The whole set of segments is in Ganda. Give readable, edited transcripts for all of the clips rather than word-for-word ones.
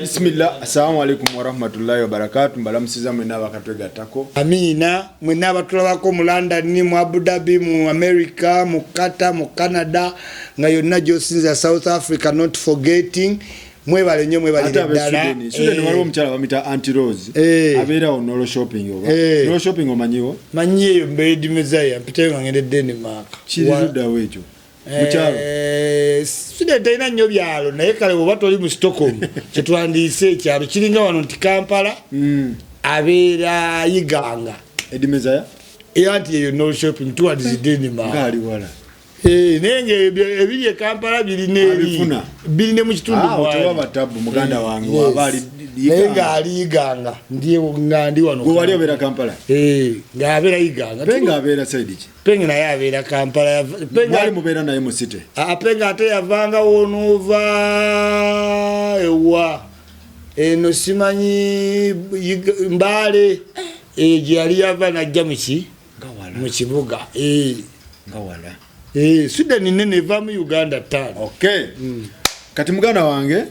Bismillah, assalamu alaikum wa rahmatullahi wa barakatuh. Mbalamusiza mwena bakatwegatako. Amina, mwena batulabako mu London, mu Abu Dhabi, mu America, mu Qatar, mu Canada, nga yonna josinza South Africa, not forgetting. Mwebale nnyo mwebale ddala. Sweden waliwo omukyala bamita Auntie Rose. Abeera Nolo shopping oba. Nolo shopping omanyiwo? Manyiyo Mbedi Mezaya, mpitayo nga ngende Denmark. Kiriddawo ekyo. Mukyalo. Sweden tayina nnyo byalo naye kale bw'oba toli mu Stockholm kyetwandiise ekyalo kiringa wano nti Kampala abeera Iganga. Edi Mezaya? Anti eyo Nolo shopping towards Denmark. Ngali wala. Nenge ebiri Kampala birine mu kitundu mwa. Tewa batabu muganda wange wabali Iganga. Ali Iganga ndiye ngandi wano. Gwe wali obera Kampala? Ngabera Iganga. Penga abera side ki? Penga naye abera Kampala. Penga wali mubera naye mu city. Penga ate yavanga wonova ewa. Eno simanyi Mbale yali yava najja muki? Ngawala. Mu kibuga. Ngawala. Sweden nene eva mu Uganda tano. Okay. Kati muganda wange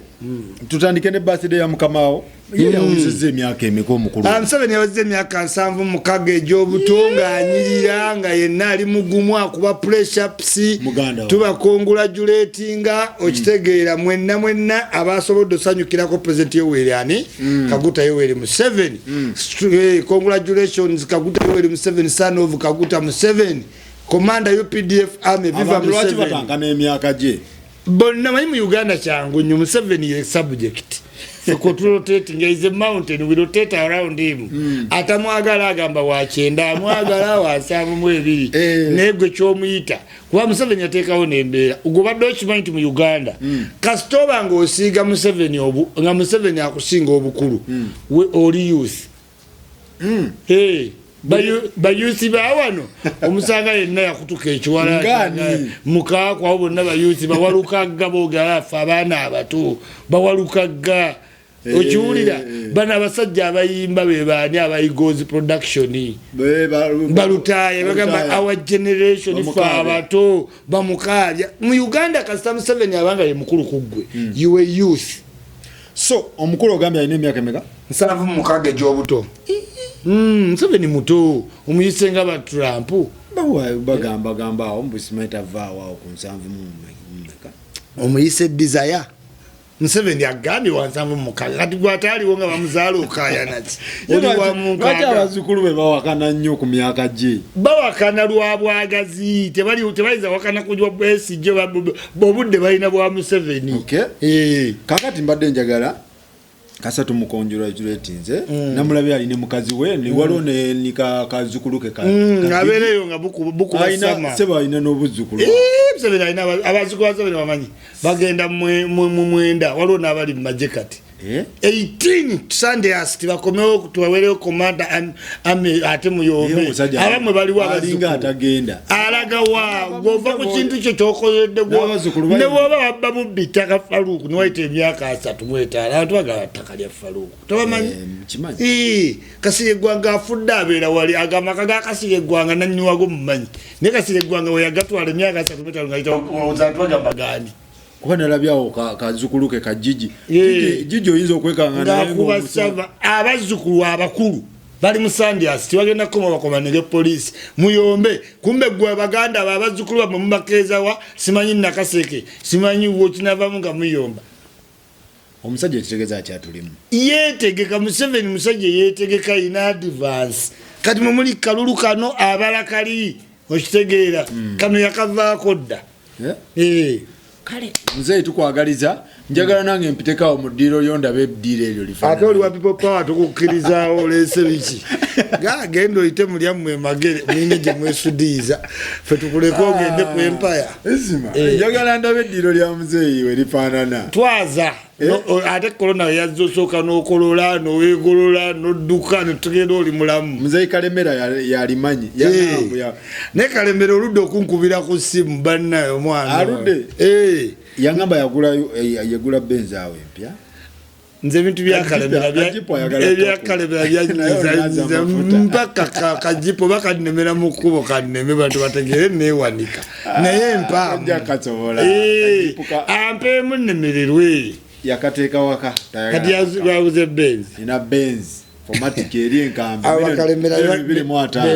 tutandike ne birthday ya mukamao. Yeye awuzizze emyaka emiko omukulu. Museveni yawuzizze emyaka 7 mukaga egy'obuto ng'anyirira nga yenna ali mugumu akuba press-ups. Tuba congratulatinga okitegeera mwenna abasobodde osanyukirako President Yoweri ani Kaguta Yoweri Museveni. Congratulations Kaguta Yoweri Museveni, son of Kaguta Museveni. Commander UPDF Army Viva Museveni. Batangana emyaka gye. Bonna manyi mu Uganda kyangu nnyo Museveni ye subject. Ko rotating is a mountain, we rotate around him. Atamwagala agamba wa kyenda, amwagala wa 7 negwe kyomuyita. Kuba Museveni ateekawo n'embeera. Ogobadde okimanyi nti mu Uganda kasitoba ng'osiiga Museveni nga Museveni akusinga obukulu oli youth. Bayusi bawano omusanga yenna yakutuka ekiwala mukaakwa bonna bayusi bawalukaga bogalafa abaana abato bawalukaga okiwulira bana abasajja abayimba be baani abayigozi production balutaye bagamba our generation fa abato bamukaabya mu Uganda kasita Museveni abanga ye mukulu kuggwe you were youth. So omukulu ogambye alina emyaka emeka? 7 mukaga egy'obuto. Museveni muto omuyise nga ba Trump bagamba awo mbusimaita vaawo ku 7 mumeka omuyise desire Museveni agambye wa 7 mukaga kati gwataliwo nga bamuzaala okayanati oli wa mukaga abazukulu be bawakana nnyo ku myaka gye bawakana lwa bwagazi tebaliza wakana kujwa bwesijjo bobudde balina bwa Museveni. Kakati mbadde njagala kasatu mukonjura ejuletinze namulabe ali ne mukazi we ni walo ne nikakazukuluke abereyo nga buku basama seba ina n'obuzukulu Museveni alina abazukulu Museveni bamanyi bagenda mu mwenda walo n'abali mu majekati 18 Sunday asti bakomewo tuwawereyo komanda ate muyombe abamwe baliwo abalinga atagenda alaga wa gova ku kintu kyo kyokozedde gwo ne woba wabba mu bitaka Faruku niwaita emyaka 3 mwetaala abantu bagala ttaka lya Faruku tobamanyi Kasirye Gwanga afudde abeera wali agamaka ga Kasirye Gwanga nannywago mumanyi ne Kasirye Gwanga we yagatwala emyaka 3 mwetaala ngayita ozantu bagamba gani kuba nalabyawo kazukuluke kajiji jiji oyinza okwekangana kubasaba abazukulu abakulu bali mu Sundays tibagenda koma bakomanire police muyombe kumbe gwe baganda abazukulu bamwe mubakeeza wa simanyi nakaseke simanyi wo kinavamu nga muyomba omusajja kitegeza akyatulimu yetegeka Museveni musajja yetegeka in advance kati mumuli kalulu kano abalakali okitegeera kano yakavaako dda kale nze tukwagaliza njagala nange mpitekawo mu ddiiro lyondabe eddiiro eryo lifaanana ate oli wa people power tukukkirizawo olese biki gagenda oyite mulyammwe magere muline gye mwesudiiza fe tukuleka ogende ku empire njagala ndabe eddiiro lya muzeeyi we lifaanana twaza ate korona yazza osooka n'okolola n'owegolola n'odduka netugenda oli mulamu muzeeyi Kalemera yalimanyi naye Kalemera oludde okunkubira ku ssimu bannaye omwana aludde yangamba yagula benzi awo empya nze bintu bya Kalemera byanyiza mpaka kajipo bakanemera mu kkubo kaneme bantu bategere neewanika naye mpaamu ampeemu ampeemu nnemererwe yakateeka waka kati yabuze Benz ina Benz formatic eri enkambi abakalemera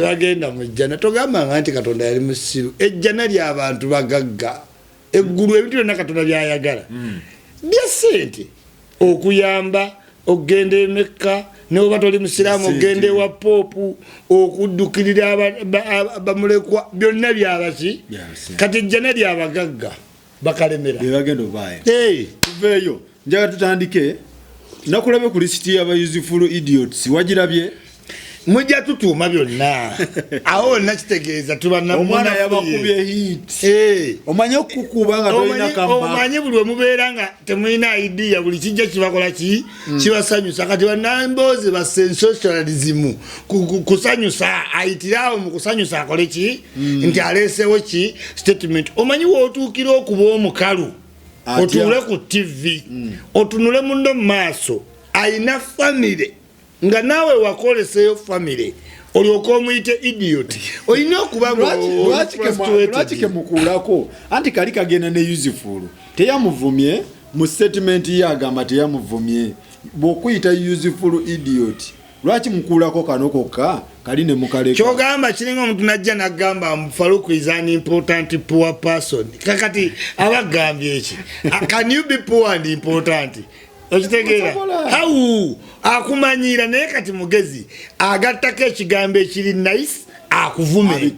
bagenda mu jjana togambanga nti Katonda yali musiru ejjana ly'abantu bagagga eggulu ebintu byonna Katonda byayagala bya ssente okuyamba okugenda emekka n'oba toli musiraamu ogende wa poopu okuddukirira bamulekwa byonna byabaki kati ejjana ly'abagagga bakalemera bagenda obaayo tuveeyo njaga tutandike nakulabe ku lisiti y'abayuzifulu idiots wagirabye mujja tutuuma byonna awo nakitegeeza omwana yabakubye hit omanye okukuba nga tolina kamba omanye buli we mubeera nga temulina idea buli kijja kibakola kibasanyusa kati bannamboozi basensationalism kusanyusa ayitirawo mu kusanyusa akole ki nti aleesewo ki statement omanyi wootuukira okuba omukalu otuule ku TV otunule mundo mu maaso ayina famire nga naawe wakoleseyo famire olyoka omuyite idiot olina okuba lwaki kemukuulako anti kali kagenda ne useful teyamuvumye mu statement ye agamba teyamuvumye bw'okuyita useful idiot lwaki mukuulako kano kokka kali ne mukaleka kyogamba kiringa omuntu najja nagamba Faruku is an important poor person kakati abagambye eki can you be poor and important okitegeera hawu akumanyira naye kati mugezi agattako ekigambo ekiri nice akuvume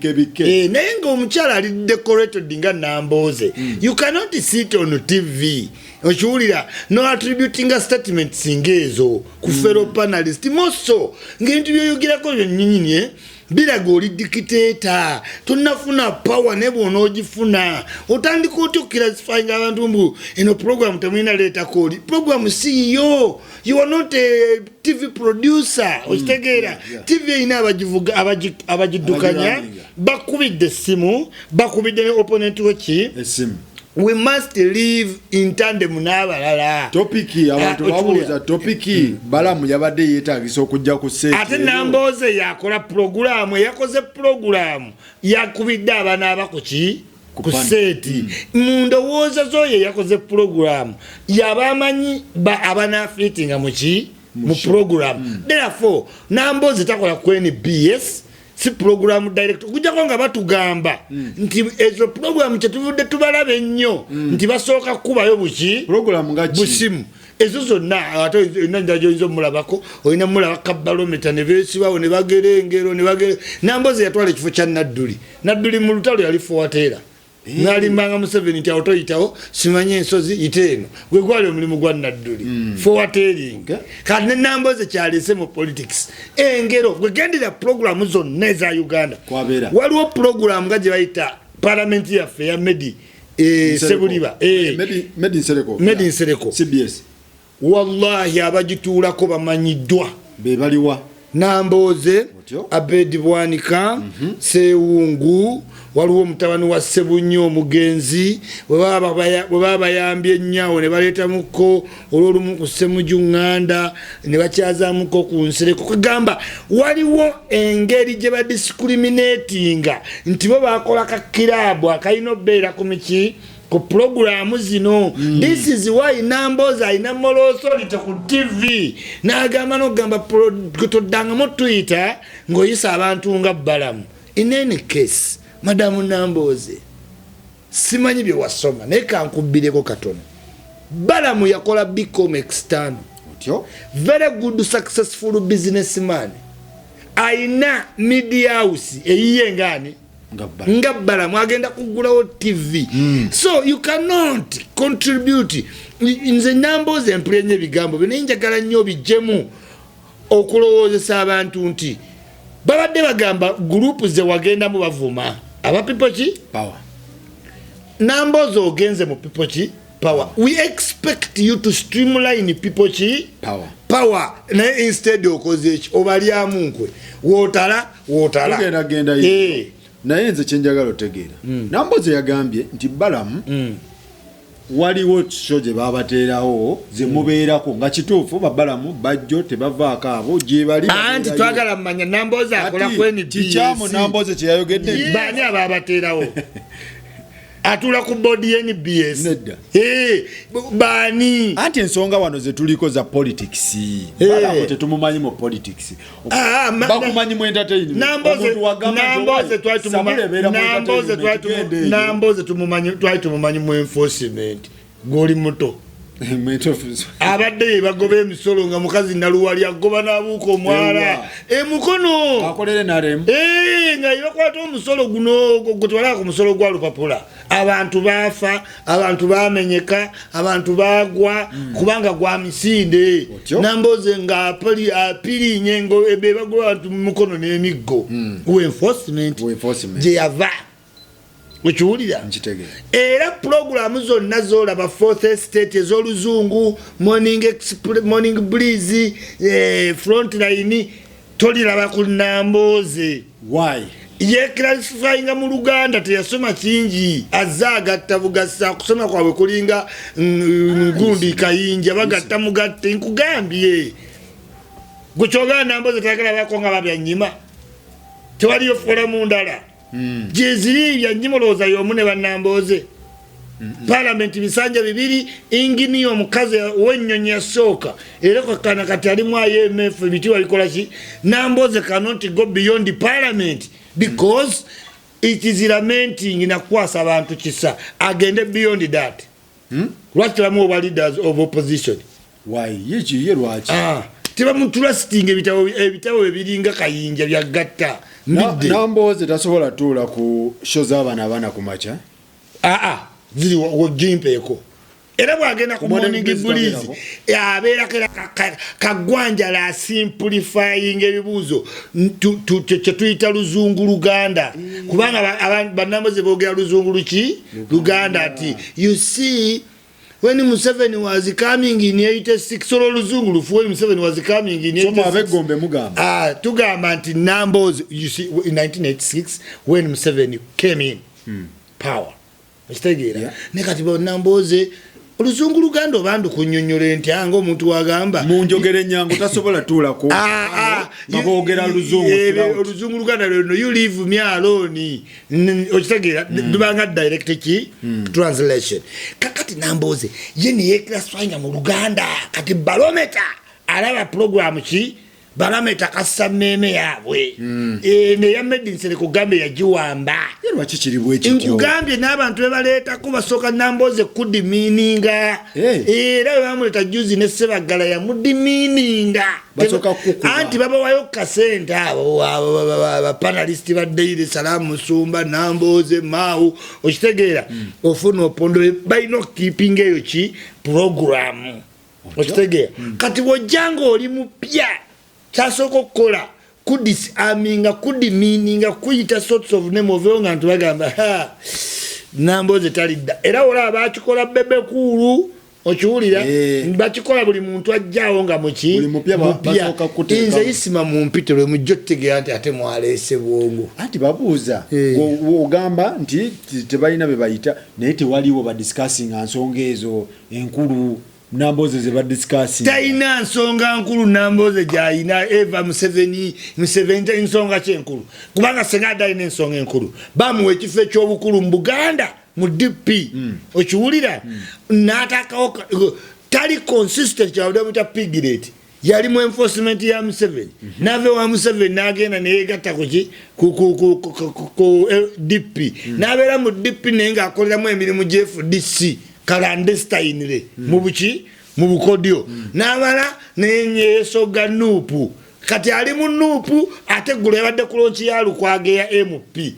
naye ng'omukyala ali decorated nga Nambooze you cannot sit on TV okiwulira no attributing a statement singeezo ku fellow panelist moso ng'ebintu byoyogerako byonnyinyi biraga oli dictator tonafuna power ne bwona ogifuna otandika otya okukirasifyinga abantu mbu eno program temulina leeta kooli program CEO you are not a TV producer okitegeera TV erina abagiddukanya bakubidde essimu bakubidde ne opponent weki essimu we must live in tandem n'abalala topiki abantu babuuza topiki balamu yabadde yeetagisa okujja ku seti ate Nambooze yakola programu yakoze programu yakubidde abaana abakuki ku seti mu ndowooza zoye yakoze programu yabamanyi abanafitinga muki mu programu therefore Nambooze takola ku NBS si program director kujjako nga batugamba nti ezo program kyetuvudde tubalabe ennyo nti basooka kubayo buki program ngachi busimu ezo zonna ate nanja joizo mulabako olina mulaba kabalometa ne beesibawo ne bagerengero ne bagere Nambooze yatwala ekifo kya Nadduli mu lutalo yali fowateera nalimbanga Museveni nti autoyitawo simanye ensozi iteeno gwe gwali omulimu gwa Nadduli forwarding kati ne Nambooze kyalese mu politics engero gwe gendera programu zonna eza Uganda waliwo programu nga gye bayita parliament yaffe ya Medi Sebuliba Medi Nsereko CBS wallahi abagituulako bamanyiddwa be baliwa Nambooze Abedi Bwanika Sewungu waliwo omutabani wa Ssebunyo omugenzi bwe baba bayambye ennyawo ne baleetamuko olw'olumu ku Ssemujju Nganda ne bakyazaamuko ku Nsereko kagamba waliwo engeri gye badiscriminatinga nti bo bakola kakiraabu akalina obbeera ku miki ku programu zino this is why Nambooze alina moral authority ku TV n'agamba n'okugamba toddangamu Twitter ng'oyisa abantu nga Balamu in any case Madamu Nambooze simanyi bye wasoma naye kankubbireko katono Balamu yakola Bcom external very good successful businessman aina media house eyiye ngani nga Balamu agenda kugulawo TV so you cannot contribute nze Nambooze empulenya ebigambo byo naye njagala nnyo bijjemu okulowoozesa abantu nti babadde bagamba gurupu ze wagendamu bavuma aba people ki power Nambooze ogenze mu people ki power we expect you to streamline people ki power na instead okoze eki obalyamu nkwe wootala genda naye nze kyenjagala otegeera Nambooze yagambye nti Balamu waliwo kisho gye babateerawo ze mubeerako nga kituufu Balamu bajjo tebavaako abo gye bali anti twagala mmanya Nambooze akola ku NBS kikyamu Nambooze kye yayogedde baani ababateerawo atula ku board NBS nedda bani anti ensonga wano ze tuliko za politics bala tetumumanyi mu politics bakumanyi mu entertainment namboze tumumanyi mu enforcement goli muto abadde bagoba emisolo nga mukazi naluwali agoba nabuuka omwala emukono akolere narem nga yakwata omusolo guno gutwala ku musolo gwa lupapula abantu bafa abantu bamenyeka abantu bagwa kubanga gwa misinde namboze nga apiri nyengo ebe bagoba abantu mukono n'emiggo ku enforcement je yava Uchiwulira era programu zonna zolaba fourth estate ez'oluzungu morning breeze frontline toliraba ku Namboze. Why? Ye classifying mu Luganda teyasoma kingi azagatta bugassa kusoma kwabwe kulinga ngundi kayinja bagatta mugatte nkugambye guchoga Namboze takala bakonga babyanyima tewaliyo foramu ndala jeziri ya nyimoloza yomune ba Namboze parliament bisanja bibiri ingini omukaze wenyonyi yasoka era kana kati ali mu IMF biti walikola ki Namboze cannot go beyond the parliament because it is lamenting na kwasa abantu kisa agende beyond that what are more leaders of opposition why yichi yerwachi tiba mutrusting ebitabo biringa kayinja bya gatta Namboze tasobola tula ku show z'abana kumacha ziri wo jimpeko era bwagenda ku morning breeze yabeera kagwanja la simplifying ebibuzo tuyita luzungu Luganda kubanga Namboze boogera luzungu luki Luganda ati you see when Museveni was coming in 86 solo luzungu lufu when Museveni was coming in 86 tugamba nti Namboze you see in 1986 when Museveni came in power mstegera nekati bo Namboze oluzungu Luganda bandu kunyonyole nti ango omuntu wagamba munjogere nyango tasobola tula ko baboogera oluzungu Luganda no you leave me alone okitegera dubanga direct ki translation kakati Namboze yeni yeklaswanya mu Luganda kati barometer alaba program ki barometer kasameme yabwe ne ya medicine kugambe ya jiwamba yerwa kikiri bwekityo nkugambye n'abantu bebaleta kuba soka Namboze kudi meaninga era bamuleta juzi ne Sebagala ya mudi meaninga basoka kukuba anti baba wayo kasenta abo panelist ba Daily Salam Musumba Namboze Mau okitegeera ofuna opondo baino keeping eyo ki program okitegeera kati wojango oli mupya chasoko kola kudis aminga kudi meaninga kuyita sorts of name of ngantu bagamba Namboze talidda era ola abakikola bebe kulu okiwulira bakikola buli muntu ajjaawo nga muki buli mupya basoka kuteeka inze isima mu mpitero mujjotegera nti ate mwalese bwongo anti babuuza ogamba nti tebalina be bayita naye tewaliwo ba discussing ansonga ezo enkulu Namboze ze ba discussing taina nsonga nkulu Namboze jaina Eva Museveni nsonga kyenkulu kubanga senga daina ensonga enkulu bamuwe ekifo eky'obukulu mu Buganda mu DP okiwulira n'atakawo tali consistent ya muta piglet yali mu enforcement ya Museveni nave wa Museveni n'agenda neyegatta ku DP n'abeera mu DP naye ng'akoleramu emirimu GFDC clandestine mu buki mu bukodyo n'abala n'enyesoga nuupu kati ali mu nuupu ate gula yabadde ku lonchi ya Lukwago ya MP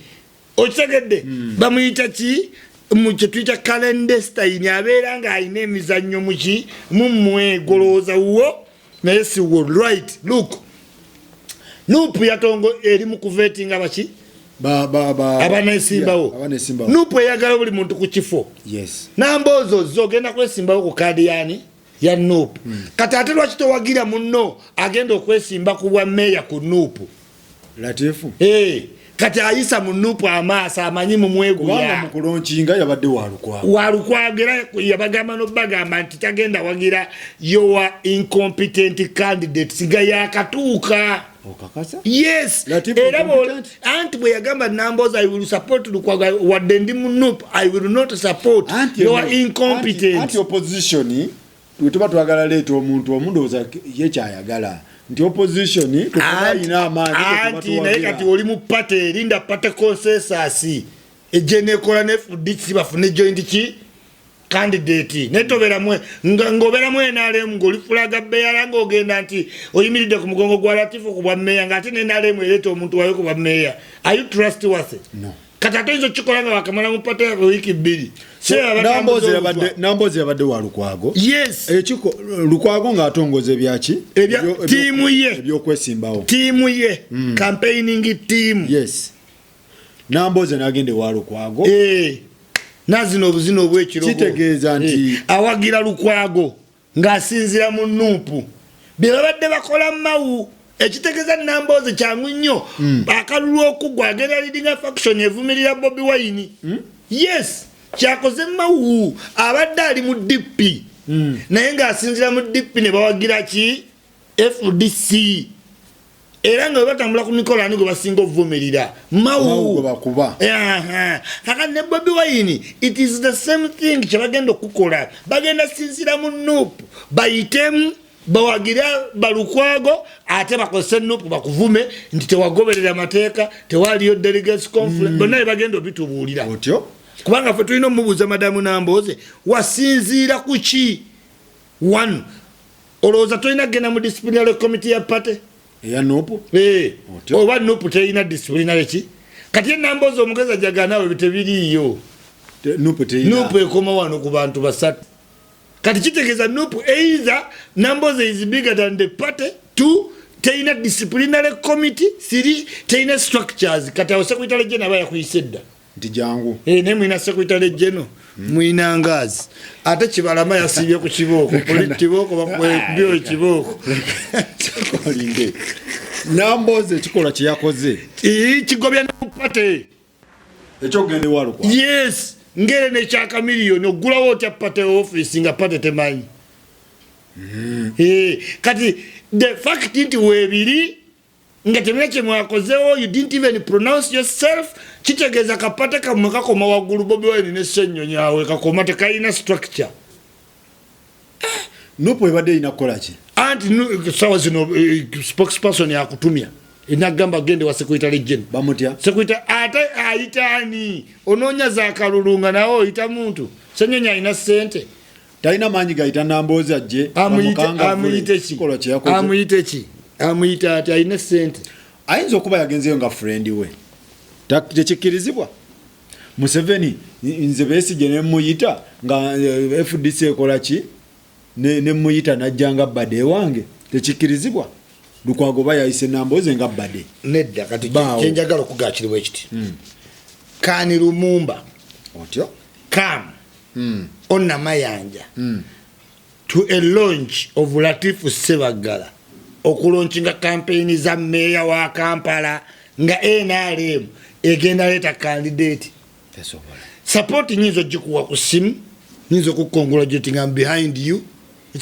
okitegedde bamuyita ki mu kyetuyita clandestine abeera ng'alina emizannyo muki mumwegolooza wo naye si wo right look nuupu yatongo eri mu kuvetinga baki abanesimbawo nuupu eyagala buli muntu ku kifo Namboze zogenda kwesimbawo ku kaadi yani ya nuupu kati ate lwaki towagira munno agenda okwesimba ku bwa meya ku nuupu Latifu kati ayisa mu Nuupu amaaso amanyi mu mweguya mu kulonkinga yabadde walukwago era yabagamba n'obagamba nti tagenda wagira yowa incompetent candidate siga yakatuuka okakasa yes era anti bwe yagamba Nambooze I will support Lukwago wadde ndi mu Nuupu I will not support yowa incompetent anti opposition tuba twagala leeta omuntu omundowooza yekyayagala nti opposition tukubayina amaanyi naye kati oli mu pate erinda pate consensus ejenekola ne FDC bafune joint ki candidate netoberamu ng'obeeramu NRM ng'oli fulaga beyala ng'ogenda nti oyimiridde ku mugongo gwa Latifu ku bwa meeya ng'ate ne NRM ereeta omuntu wayo ku bwa meeya are you trustworthy? No. Kati ate izo kikola nga wakamala mu pate wiiki 2 Nambooze yabadde wa Lukwago yes ekiko Lukwago ng'atongoza ebyaki tiimu ye ebyokwesimbawo tiimu ye campaigning team yes Nambooze n'agende wa Lukwago nazino obuzino obw'ekirogo kitegeeza nti awagira Lukwago ng'asinzira mu Nuupu bye babadde bakola Mawu ekitegeeza Nambooze kyangu nnyo akalulu okugwa agenda leading faction evumirira Bobi Wine yes kyakoze Mawu abadde ali mu DP naye ng'asinzira mu DP ne bawagira ki FDC era nga batambula ku Nicola nigo basinga ovumirira Mawu bakuba kaka ne Bobi Wine it is the same thing kyabagenda okukola bagenda sinzira mu Nuupu bayitemu bawagira Balukwago ate bakozesa Nuupu bakuvume nti tewagoberera mateeka tewaliyo delegates conference bonna bagenda obitubuulira otyo kubanga ffe tulina omubuuza madamu Nambooze wasinziira ku ki one olowooza tolina kgenda mu disciplinary committee ya pate eya Nuupu oba Nuupu terina disciplinary ki kati ye Nambooze omugeza jaganawe bitebiriiyo Nuupu ekoma wano ku bantu basatu kati kitegeeza Nuupu either Nambooze is bigger than the party 2 terina disciplinary committee 3 terina structures kati awo secretary general bayakuyise dda nti jangu ne mwina secretary general mwina Ngaazi ate Kibalama yasibye ku kibooko politibooko bakwebyo kibooko kolinde Nambooze kikola kyakoze kigobya ne pate ekyo gende wa Lukwago yes ngere ne kyaka miliyoni ogulawo otya pate office nga pate temanyi kati the fact nti weebiri nga temina kye mwakozewo you didn't even pronounce yourself kitegeeza kapate kamwe kakoma waggulu Bobi Wine ne Ssennyonyi awe kakoma tekalina structure Nuupu ebadde erina kukola ki anti sawa zino spokesperson yakutumya enagamba gende wa secretary general bamutya secretary ate ayitaani onoonya za kalulunga nawe oyita muntu Ssennyonyi alina ssente talina maanyi gayita Nambooze ajje amuyite ki amuyita ati alina ssente ayinza okuba yagenzeyo nga friend we tekikkirizibwa Museveni nze Besigye ne muyita nga FDC ekola ki ne muyita najja nga badde wange tekikkirizibwa Lukwago bayayise Nambooze nga badde nedda kati kyenjagala okugakiribwa ekiti Kani Lumumba otyo come on Namayanja to a launch of Latifu Ssebaggala okulaunchinga campaign za meya wa Kampala nga NRM egenda leta candidate support nyinzo jikuwa ku simu nyinzo ku congratulating I'm behind you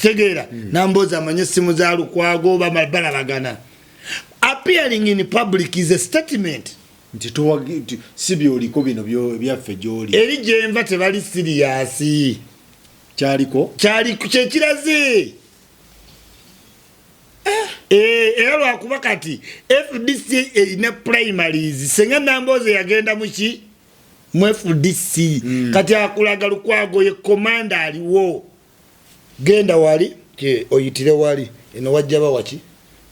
Tegera Nambooze amanye simu za Lukwago balabagana appearing in public is a statement nti sibyo oliko bino byaffe gyoli eri gyenva tebali serious kyaliko kyekiraze era lwakuba kati FDC erina primaries senga Nambooze yagenda muki mu FDC kati akulaga Lukwago ye commander aliwo genda wali oyitire wali eno wajjaba waki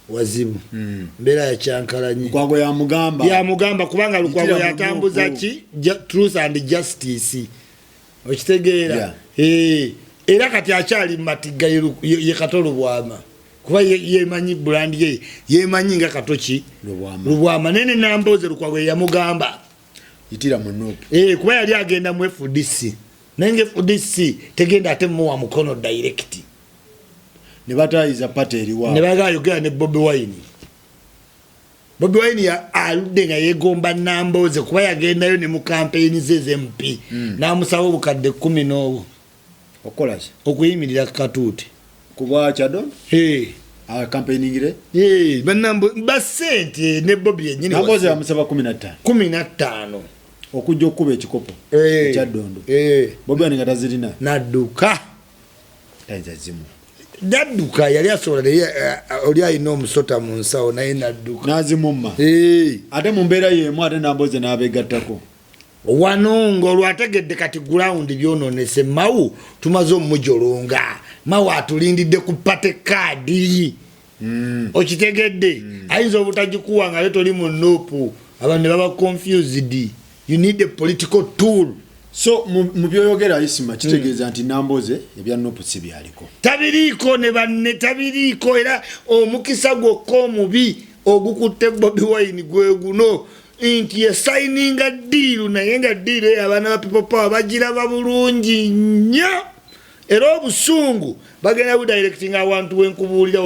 wazibu mbera ya kyankalanyi Lukwago yamugamba kubanga Lukwago yatambuza ki truth and justice okitegeera era kati akyali matiga ye Katolo Bwama kuba yemanyi brand ye yemanyi nga katoki Lubwama nene Nambooze Lukwago yamugamba yitira mu Nuupu kuba yali agenda mu FDC nenge FDC tegenda ate muwa mukono direct ne batayiza pate eri wa ne bagayogera ne Bobi Wine Bobi Wine aludde nga yegomba Nambooze kuba yagendayo ne mu campaign ze MP n'amusaba obukadde 10 n'obwo okola ki okuyimirira katuuti kuba Kyaddondo campaigning banambo basente ne Bobi yennyini Nambooze amusaba 15 okujja okuba ekikopo Kyaddondo Bobi Wine nga tazirina nadduka tazazimu nadduka yali asobola oli alina omusota mu nsawo naye nadduka nazimumma ate mu mbeera yemu ate Nambooze n'abeegattako wano ng'olwategedde kati ground byononese Mawu tumaze omujolonga Mawu atulindidde ku pate kaadi okitegedde ayinza obutagikuwa nga toli mu noopu abantu baba confused. You need a political tool. So mu byoyogera Isima kitegeeza nti Nambooze ebya noopu si byaliko tabiriiko ne banne tabiriiko era omukisa gwokka omubi ogukutte Bobi Wine gwe guno nti yasayininga ddiiru naye nga ddiiru abaana ba People Power bagiraba bulungi nnyo era obusungu bagenda budirecting awantu wenkubuulira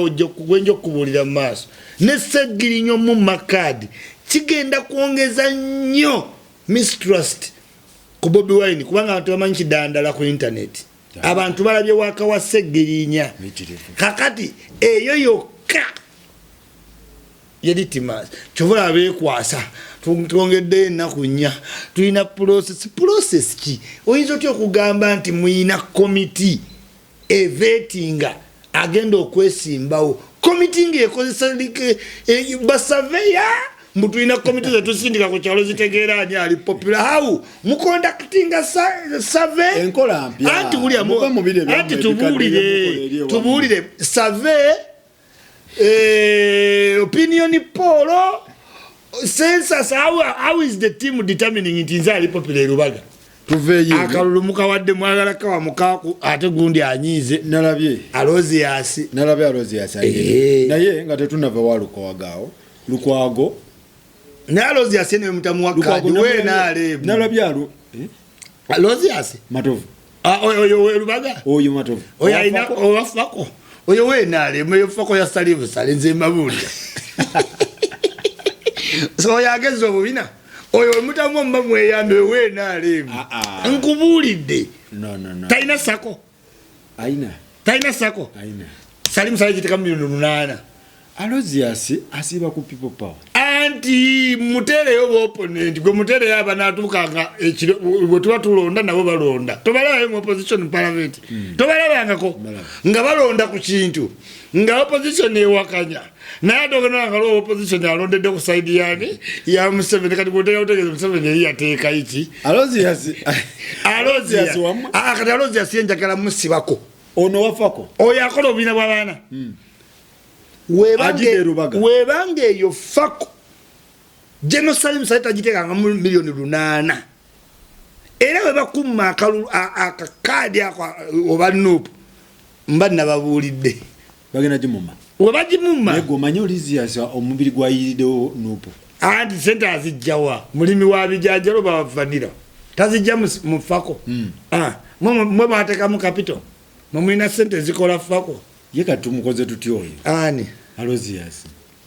gwenja okubuulira mu maaso ne Ssegirinyo mu makadi kigenda kwongeza nnyo mistrust ku Bobi Wine kubanga abantu bamanyi kidandala ku internet abantu balabye waka wa Ssegirinnya kakati eyo yokka yeditimas chovola bekwasa twongedde ennaku nnya tulina process ki oyinza otya okugamba nti muyina committee evetinga agenda okwesimbawo committee ng'ekozesa basaveya mutulina committee zetusindika ku kyalo zitegeera ani ali popular how muconductinga survey enkola mpya anti tubuulire survey opinion poll census how is the team determining nti nze ali popular Lubaga tuveeyo akalulu mukawadde mwagala kawa mukaku ate gundi anyize nalabye Alozias naye nga tetunava waluko wagaawo Lukwago ne Alozias ne mutamuwakadi we nale nalabye Alozias Matovu oyo Lubaga oyo Matovu oyo ayina owafako oyo we nale mefako ya salivu salenze mabulira so yageze obubina oyo mutamu mbamwe yambe we nale nkubulidde no taina sako salimu salejiteka $8,000,000 Alozias asiba ku People Power anti mutere yobo opponent gwe mutere yaba natukanga ekiro bwe tuba tulonda nabo balonda tobalaba mu opposition parliament tobalabangako nga balonda ku kintu nga opposition ewakanya naye dogana nga opposition alondedde ku side yani ya Museveni kati gutega utegeza Museveni yateeka iki Alozias akati Alozias yenjagala musibako ono wafako oyo akola obina bw'abaana webange eyo fako genocide msaita jiteka nga $8,000,000 era webakumma akakadi oba noopu mba nababuulidde bagenda gimumma webagimumma yego manyi Alozias omubiri gwayiriddewo noopu anti sente azijjawa mulimi wa bijanjalo bavanira tazijja mu fako mwe bateekamu kapito mwemulina sente zikola fako ye kati tumukoze tutya oyo ani Alozias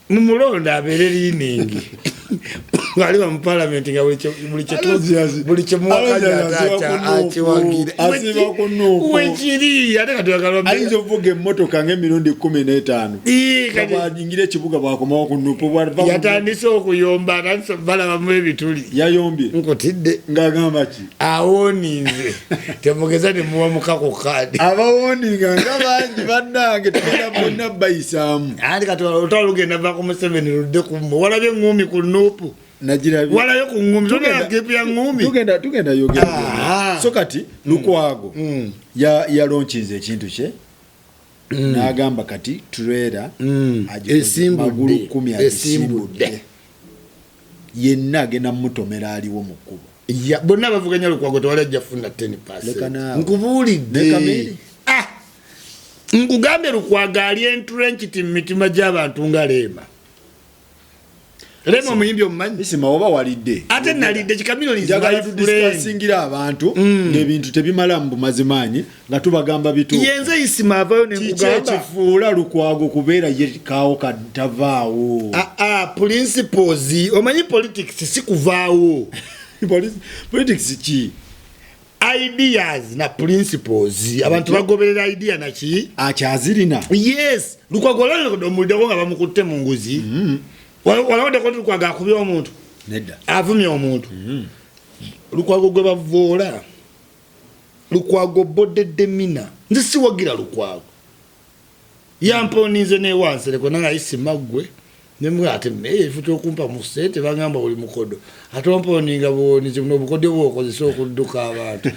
mumulonda abeere liiningi waliba mu parliament nga buli kyemuwakanya akiwagira wekiri ate ayinza okuvuga emmotoka ng'emirundi 15 bwajingira ekibuga bwakomawo ku nupu yatandise okuyomba atandise balabamu ebituli yayombye nkutidde ng'agamba ki awoninze temugeza nemuwa mukako kadi abawoninga nga bangi bannange tugenda bonna bayisaamu andi kati otwalugenda vako Museveni ludde kumwe walabye ngumi ku nupu najirabye walayo ku ngumi tugenda gepu ya ngumi tugenda yogera so kati Lukwago yalonchize ekintu kye n'agamba kati trailer magulu 10 asimbudde yenna agenda mutomera aliwo mu kkubo bonna bavuganya Lukwago tewalajja funda 10% nkubuulidde nkugambe Lukwago ali entrenched mu mitima gy'abantu nga Leema Remo muyimbi omumanyi bisima oba walidde ate nalidde kikamiloni njagala tudisikasingira abantu ng'ebintu tebimala mu bumazimanyi nga tubagamba bituufu yenze isima avayo nekugamba kifuula Lukwago kubeera ye kaawo katavaawo principles omanyi politics si kuvaawo politics ki ideas na principles abantu bagoberera idea naki akyazirina yes Lukwago lalo omulideko nga bamukutte mu nguzi walawode ko Lukwago akubye omuntu nedda avumye omuntu Lukwago gwe bavoola Lukwago bodedde mina nze siwagira Lukwago yamponize ne wansereko nanga isimagwe nemwe ate efu kyokumpa mu sente bagamba oli mukodo atomponinga bwonize muno bukodyo bwokozesa okudduka abantu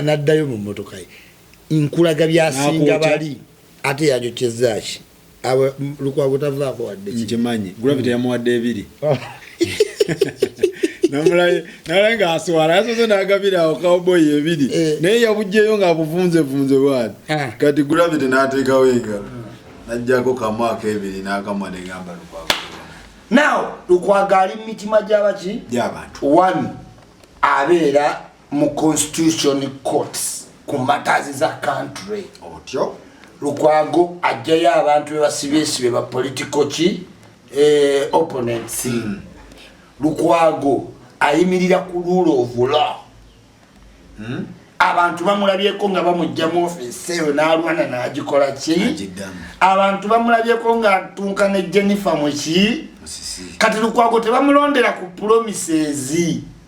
naddayo mu motoka ye nkulaga byasinga bali ate yajokyezaki aba Lukwago tavaako wadde nkimanyi gravity yamuwadde ebiri namulenga aswala yasoze n'agabirawo cowboy ebiri naye yabugjeyo ng'abuvunze bwati kati gravity n'ateekawo engalo najjako kamu ak'ebiri n'akamwa negamba Lukwago now Lukwago ali mu mitima gy'abaki gy'abantu one abeera mu constitution courts ku matters za country otyo Lukwago ajjayo abantu bebasibyesibe ba political ki opponents Lukwago ayimirira ku rule of law abantu bamulabyeko nga bamujja mu office eyo n'alwana n'agikola ki abantu bamulabyeko nga atunka ne Jennifer Muki kati Lukwago tebamulondera ku promises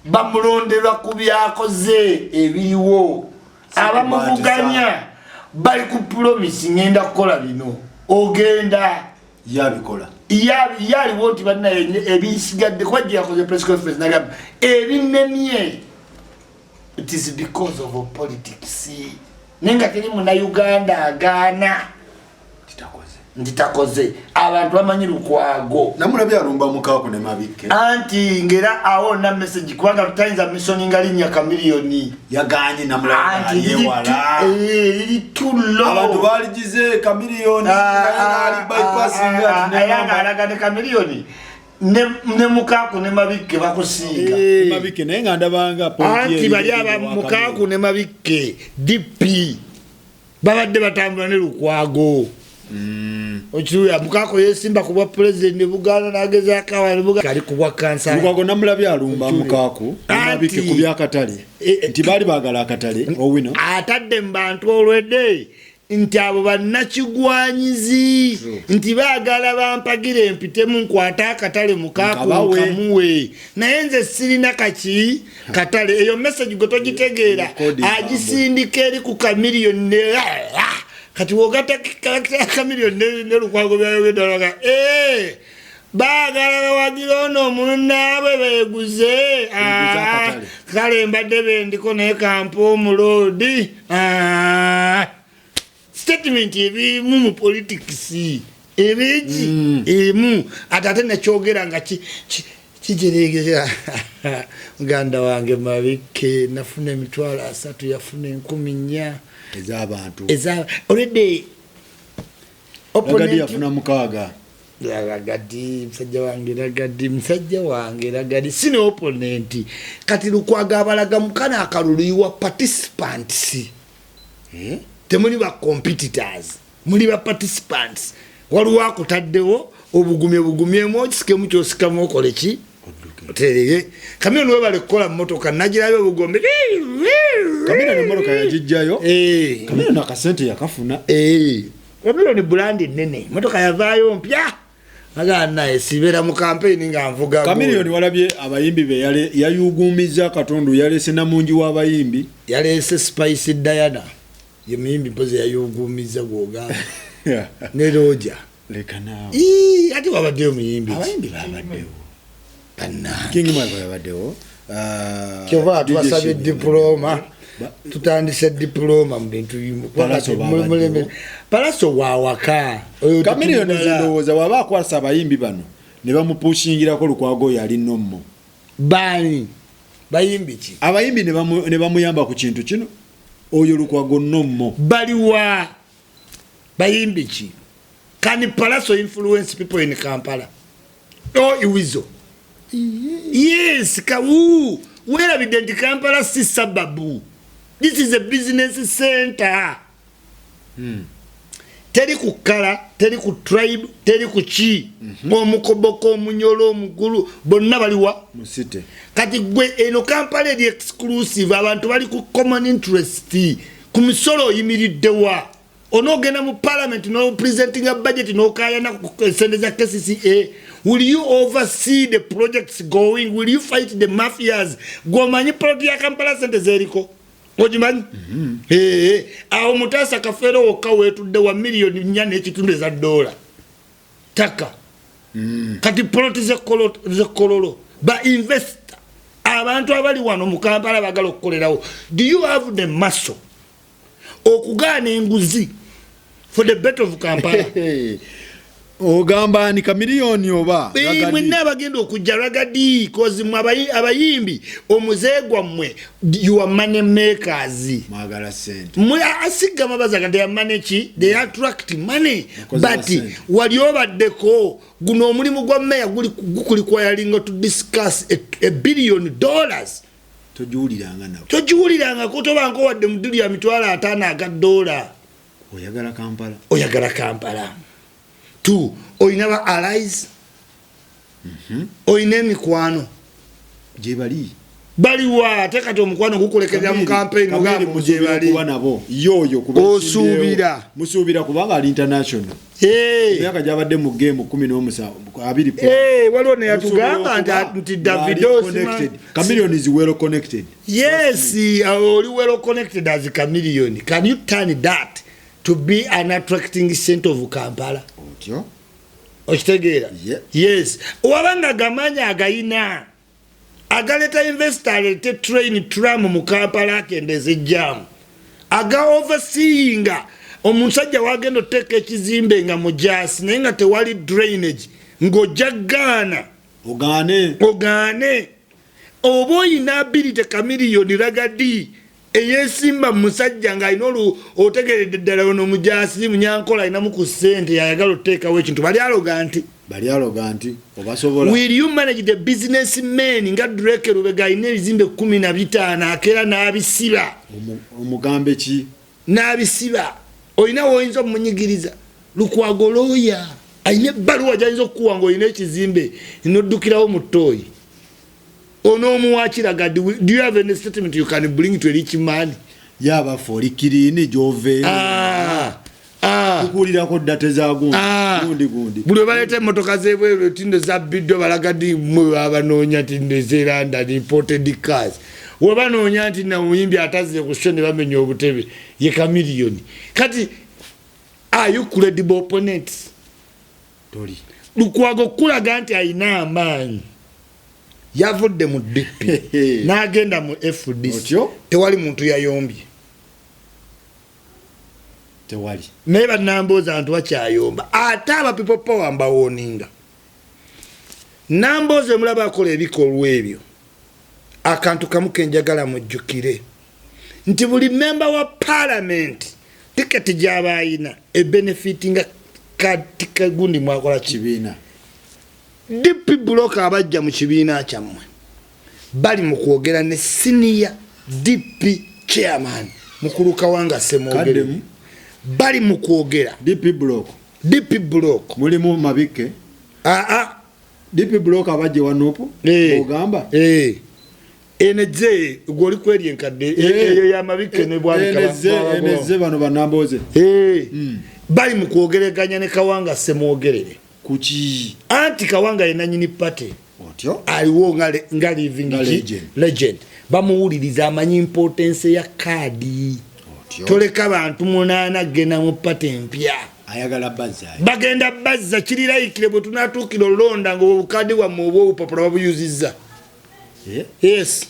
bamulondera ku byakoze ebiriwo abamuvuganya bali ku promise ngenda kukola bino ogenda yabikola yaliwo nti banna ebisigadde kwajja yakoze press conference nagamba ebinemye it is because of politics nenga teri muna Uganda agaana nditakoze abantu bamanyi Lukwago namulabye alumba mukaako ne Mabikke anti ngera awo na message kubanga tutayinza mission ngalinya kamiliyoni yaganye namulabye yewala ili tullo abantu baligize kamiliyoni ali bypassing ayanga alagane kamiliyoni ne mukaako ne Mabikke bakusinga Mabikke naye nga ndabanga anti bali aba mukaako ne Mabikke DP babadde batambula ne Lukwago ochiruya mukaako yesimba kuba president Buganda nageza kawa Buganda kali kubwa kansa Lukwago namulabye alumba mukaako Mabikke ku byakatale nti bali bagala akatale owino atadde mbantu olwedde nti abo bannakigwanyizi nti baagala bampagire empitemu nkwata akatale mukaako kamuwe naye nze sirina kaki katale eyo message gwe togitegeera agisindika eri ku kamiliyoni kati wogata kamiliyoni ne Lukwago byayogeddaga baagala bawagira ono munnaabwe beeguze kale mbadde bendiko naye kampa omuloodi statement ebimu mu politics ebiki emu atate nakyogera nga kijeregera muganda wange Mabikke nafuna emitwalo 3 yafuna 14 ez'abantu already opponent yafuna mukaaga Ragadi msajja wange Ragadi sine opponent kati Lukwago abalaga mukana akaluliwa participants temuli ba competitors muli ba participants waliwo akutaddewo obugumye mokisike mukyosikamu okoleki oterege kamera nwe bale kukola motoka nagirayo obugombe kamera ne motoka yajijjayo kamera nakasente yakafuna kamera ne brand nene motoka yavaayo mpya agana esibera mu campaign nga nvuga kamera walabye abayimbi be yayugumiza katondu yalese namungi w'abayimbi yalese Spice Diana ye muyimbi mpoze yayugumiza gwoga ne Roja leka nawe ati wabaddeyo muyimbi abayimbi babaddeyo King Michael yabaddeyo kyova twasabye diploma tutandise diploma mu bintu bimu palaso wawaka kamiliyoni zindowooza waba akwasa abayimbi bano ne bamupushingirako Lukwago yali nommo bani bayimbi ki abayimbi ne bamuyamba ku kintu kino oyo Lukwago nommo baliwa bayimbi ki can palaso influence people in Kampala iwizo yes kawu where evident Kampala si sababu. This is a business center. Teri ku kala, teri ku tribe, teri ku chi. Omukoboko omunyolo omugulu bonna baliwa musite. Kati gwe eno Kampala eri exclusive abantu bali ku common interest. Ku misolo yimiriddewa. Onogenda mu parliament no presenting a budget no kaya na sendeza KCCA. Will you oversee the projects going? Will you fight the mafias? Gomanyi project ya Kampala Center zeriko. Ojimanyi? Awo mutasa kafero okawetudde wa million 4 $4 taka. Kati project ze kololo ba investor abantu abali wano mu Kampala bagala okukolerawo. Do you have the muscle okugana enguzi for the better of Kampala? Ogamba ni kamiliyoni oba mwenna abagenda okujja Ragadi cause abayimbi omuzegwa mmwe you are money makers magala sente mwe asiga mabazaga they are money they attract money but wali obaddeko guno omulimu gwa meya guli kwayalinga to discuss $1 billion tojuuliranga kutobanko wadde muduli ya $5 oyagala Kampala tu oinaba allies oine mikwano jebali baliwa tekati omukwano gukolekerera mu campaign ogambo jebali kuba nabo yoyo osubira musubira kubanga ali international myaka jabadde mu game 17 waliwo ne yatugamba nti Davido Chameleone is well connected. Yes, only well connected as a Chameleone. Can you turn that to be an attracting center of Kampala? Ochitegera? Yeah. Yes. Wabanga gamanya agayina. Agaleta investor te train tram mu Kampala kendeze jam. Aga overseeing omusajja wagendo teke ekizimbe nga mujasi nenga tewali drainage ngojagana ogane oboyi na ability Chameleone Ragadi eyesimba musajja nga inolu otegeredde ddala ono mujasi munyankola ina mu kusente yayagala oteka we kintu bali aloganti obasobola. Will you manage the businessmen nga Drake Rubega ine bizimbe 15 akera n'abisiba omugambe ki n'abisiba oyina woyinza munyigiriza lukwagoloya aine baluwa janzo kuwango ine ekizimbe inodukirawo mutoyi ono muwachira gadi. Do you have any statement you can bring to a rich man? Yaba for kirini jove kukulira ko date za gundi buli balete motoka zebwe tindo za biddo balagadi mwe abanonya tinde zeranda imported cars wabanonya nti na muyimbi ataziye kushende bamenye obutebe ye Chameleone. Kati are you credible opponents? Tori lukwago kulaga nti ayina amaanyi yavudde mu DP n'agenda mu FDC tewali muntu yayombye tewali naye bannambooza abantu bakyayomba ate aba people power mbawoninga nambooza mulaba akola ebikolwa ebyo akantu kamu kenjagala mujjukire nti buli member wa parliament tiketi gy'aba ayina ebenefiti nga katika gundi mwakola kibiina DP block abajja mu kibiina kyammwe bali mu kwogera ne senior DP chairman mukulu Kawanga Semogere bali mu kwogera DP block mulimu mabike DP block abajje wanopo ogamba eneje goli kweri enkadde eyo ya mabike ne bwali eneze bano banamboze bali mu kwogereganya ne Kawanga Semogerere kuchi anti Kawanga yenanyini pate otyo aliwo nga living legend bamuwuliriza amanyi importance ya kadi toleka bantu 8 gena mu pate mpya ayagala bazza bagenda bazza kiriraikire bwe tunatukira olonda ngo obukadi wa mubo upapula babuyuziza yes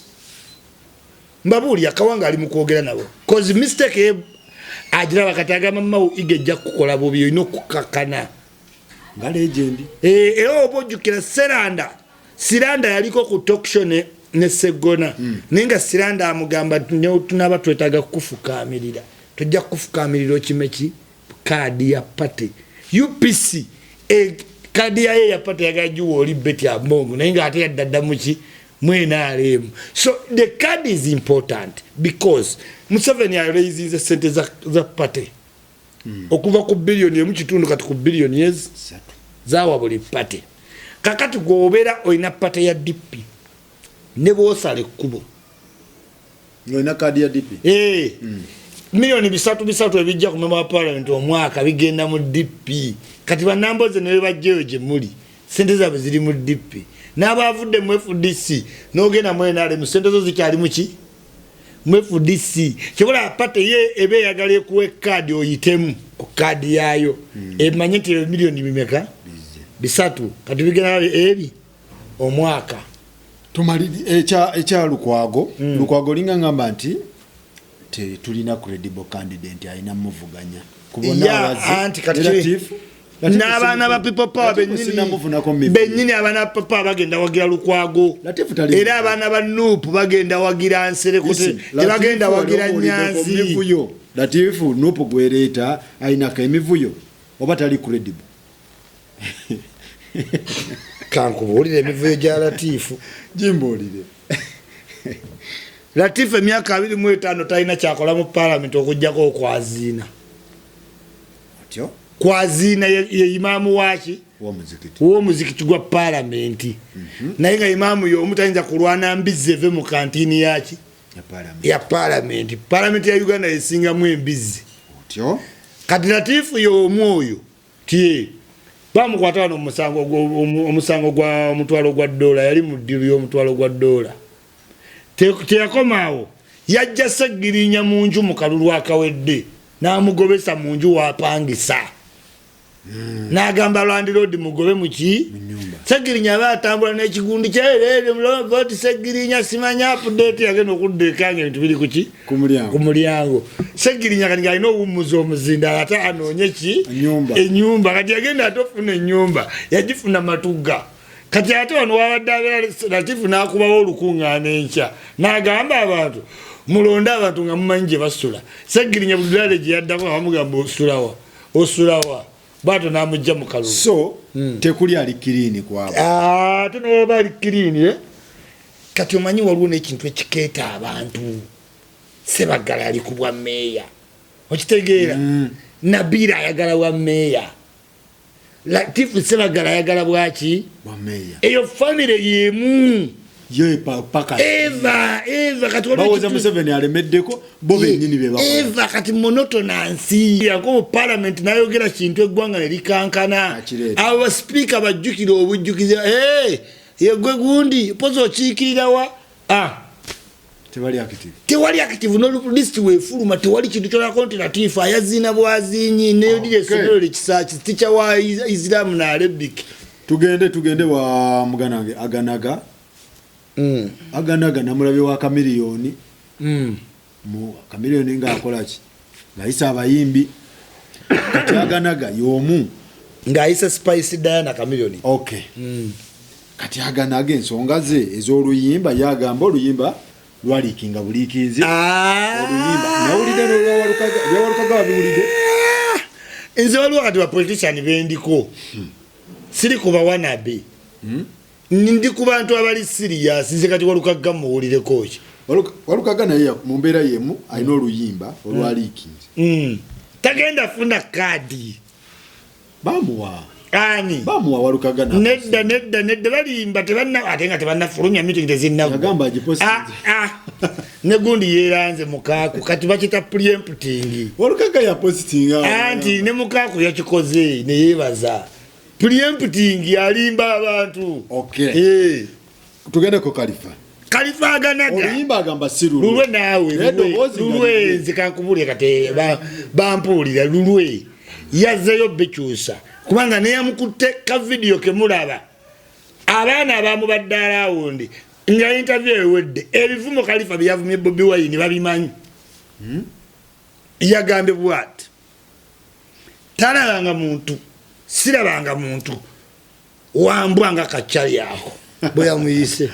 mbabuli Kawanga ali mu kwogera nabo cause mistake ajira bakataga mamawo igejja kukola bobyo ino kukakana nga legend era obojjukira Siranda yaliko ku talk show ne Segona nenga Siranda amugamba tunaba twetaga kufukamirira tujja kufukamirira okimeki kadi ya party UPC kadi yaye yapata yagajuwa oli beti ya mbongo na inga ate yadda muki mwena alemu. So the card is important because Museveni raises the sente za party okuva ku billion emu kitundu kati ku billion yezi zawa buli party kakati gobera oina party ya DP ne bosale kubo oina kadi ya DP milioni bisatu ebijja ku member parliament omwaka bigenda mu DP kati banamboze ne bajjeyo gye muli sente zabe ziri mu DP n'abavudde mu FDC n'ogenda mwenale mu sente zo zikyali muki mu FDC kikola party ye ebe yagale kuwe kadi oyitemu ku kadi yayo emanye ti milioni bimeka bisatu kati bigenda ebi omwaka tumalidi echa lukwago linga ngamba nti tulina credible candidate aina muvuganya kubona abazi n'abaana ba people power bennyini abaana papa bagenda wagira lukwago era abaana ba Nuupu bagenda wagira Nsereko tebagenda wagira Nyanzi Latifu Nuupu gwereeta ayinako emivuyo oba tali credible kankubuulire emivuyo gya Latifu jimbuulire Latifu emyaka 25 talina kyakola mu parliament okujjako okwaziina atyo kwazina ye imamu waki wo muzikiti gwa parliament naye nga imamu yo omutayinza kulwana mbizi eve mu kantini yaki ya parliament ya Uganda esinga mu embizi otyo kati Latifu yo omwoyo tie bamukwata no omusango gwa omutwalo gwa dola yali mu ddiru y'omutwalo gwa dola teyakomaawo yajja Ssegirinya mu nju mu kalulu akawedde n'amugobesa mu nju wapangisa n'agamba Land Road mugobe muki Ssegirinya batambula n'ekigundi kyerere vote Ssegirinya simanya update yagenda okuddekanga ebintu biri kuki ku mulyango Ssegirinya kati alina obuwummuzi omuzinda ate anoonye ki ennyumba kati yagenda ate ofuna ennyumba yagifuna Matugga kati ate wano wabadde abeera Latifu n'akubawo olukuŋŋaana enkya n'agamba abantu mulonde abantu nga mumanyi gye basula Ssegirinya buli ddaala gye yaddako bamugamba osulawa bato namujja mu kalulu so tekuli ali kilini kwabo ate n'oba ali kilini kati omanyi waliwo n'ekintu ekikeeta abantu Ssebaggala ali ku bwa meeya okitegeera Nabira ayagala bwa meeya Latifu Ssebaggala ayagala bwaki bwa meeya eyo family yemu ye paka Eva kati bawoza Museveni alemeddeko bo bennyini be bakola Eva kati monotonansi yako parliament nayogera kintu eggwanga ne likankana abo speaker bajjukira obujjukiza yegwe gundi pozo kiikirirawa tewali active no list wefuluma tewali kintu kyola konti Latifu ayazina bwazinyi ne dire sonero lekisaaki ticha wa Islam na Arabic tugende wa muganange aganaga namulabe wa Kamiliyoni mu Kamiliyoni nga akolaki ngayisa abayimbi kati aganaga yomu ngayisa Spice Diana Kamiliyoni kati aganaga ensonga ze ez'oluyimba yagamba oluyimba lwalikinga bulikinze oluyimba nawulide lwawalukaga wabiwulide nze waliwo kati ba politician bendiko siri kuba wanabe ndi ku bantu abali serious nze kati walukaga muwulireko ki walukaga naye mu mbeera yemu alina oluyimba olwalikinze tagenda funa kadi bamuwa ani bamuwa walukaga nedda balimba tebanna ate nga tebannafulumya meeting tezinnaku yagamba agiposti ne gundi yeeranze mukaaku kati bakita preempting walukaga ya postinga anti ne mukaaku yakikoze ne yeebaza preempting alimba abantu tugende ko Khalifa aganaga oyimba agamba siru lulwe nawe lulwe zikankubulya kate bampulira lulwe yazeyo bekyusa kubanga ne yamukutte ka video ke mulaba abaana abamu baddala wundi nga interview ewedde ebivumo Khalifa byavumye Bobi Wine babimanyi yagambe bwat talabanga muntu sirabanga muntu wambwanga kachali yako boya muyise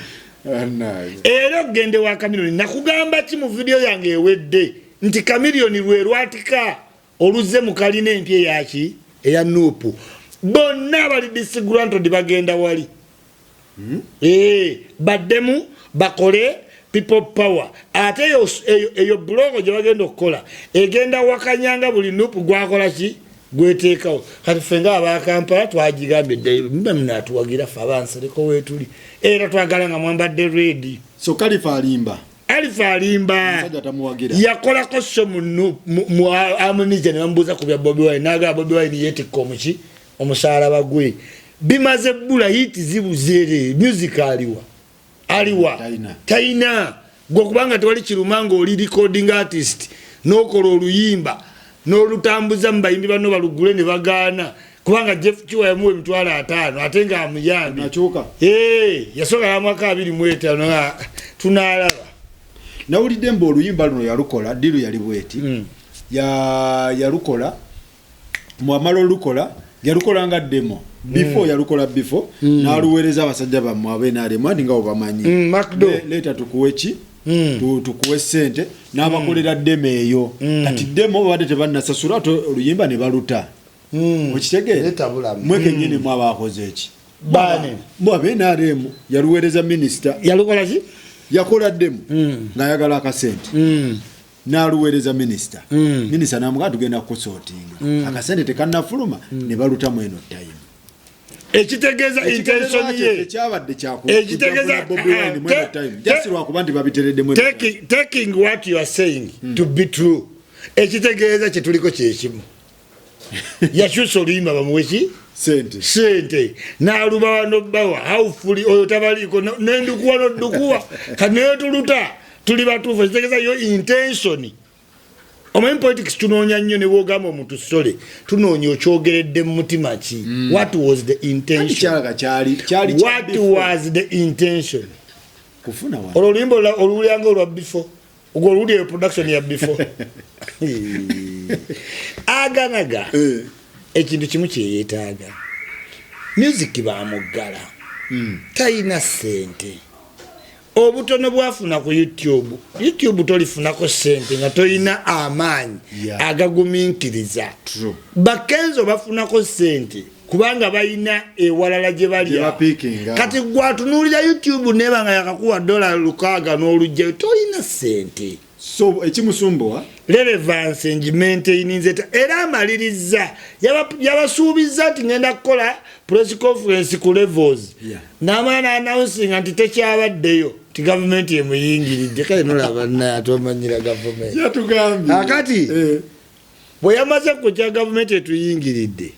era gende wa Kamiliyoni nakugamba ki mu video yange ewedde nti Kamiliyoni lwe lwatika oluze mu kaline empye yaki eya Nuupu bonna bali disgruntled bagenda wali baddemu bakole people power ate eyo blogo gye bagenda okukola egenda wakanyanga buli nupu gwakola ki gweteekawo kati ffe nga abakampala twagigambye dde mbe munatuwagira ffe abansereko weetuli era twagala nga mwambadde redi so Kalifa alimba yakolako so mu amunija ne bamubuuza ku bya Bobi Wine naagala Bobi Wine yeetikka omuki omusalaba gwe bimaze bbula hiti zibuzeere music aliwa taina gwe kubanga tewali kirumanga oli recording artist n'okola oluyimba n'olutambuza mu bayimbi bano balugule ne bagaana kubanga Jeff Chiwa yamuwa emitwalo 5 ate nga amuyambi yasooka yamwaka 25 tunaalaba nawulidde mbu oluyimba luno yalukola diru yali bweti yalukola mwamala olukola yalukola nga demo before yalukola before n'aluweereza abasajja bammwe abenaalemu andi nga obamanyi leeta tukuweki tukuwe sente n'abakolera demo eyo kati demo babadde tebannasasula ate oluyimba ne baluta okitegeere mwekennyini mu abakoze eki mu abenaalemu yaluweereza minisita yalukola ki yakola demo ng'ayagala akasente n'aluweereza minisita minisita n'amugaa tugenda kukusootinga akasente tekannafuluma ne balutamu eno time ekitegeeza intention ye ekyabadde ekitegeeza Bobi Wine mweno time just lwakuba nti babiteredde mweno taking what you are saying to be true ekitegeeza kye tuliko kyekimu yakyusa oluyimba bamuweki sente n'aluba wano bbawa hawfuli oyo tabaliiko nendukuwa noddukuwa kanetuluta tuli batuufu ekitegeeza yo intention omanyi politics tunoonya nnyo ne bwogamba omuntu sole tunoonya okyogeredde mu mutima ki what was the intention what was the intention olwo oluyimba oluwulyanga olwa before ogwo olwuli eyo production ya before aganaga ekintu kimu kyeyeetaaga music bamuggala talina sente obutono bwafuna ku YouTube tolifunako sente nga tolina amaanyi agagumiikiriza bakenzo bafunako sente kubanga balina ewalala gye balya kati gwatunuulira YouTube neba nga yakakuwa $600 n'olugjayo tolina sente so ekimusumbuwa relevance engimaintaininze era amaliriza yabasuubiza nti ngenda kukola press conference ku levels n'amaana announcing nti tekyabaddeyo ti gavumenti emuyingiridde kale nolaba naye atomanyira gavumenti yatugambye akati bwe yamaze kukya gavumenti etuyingiridde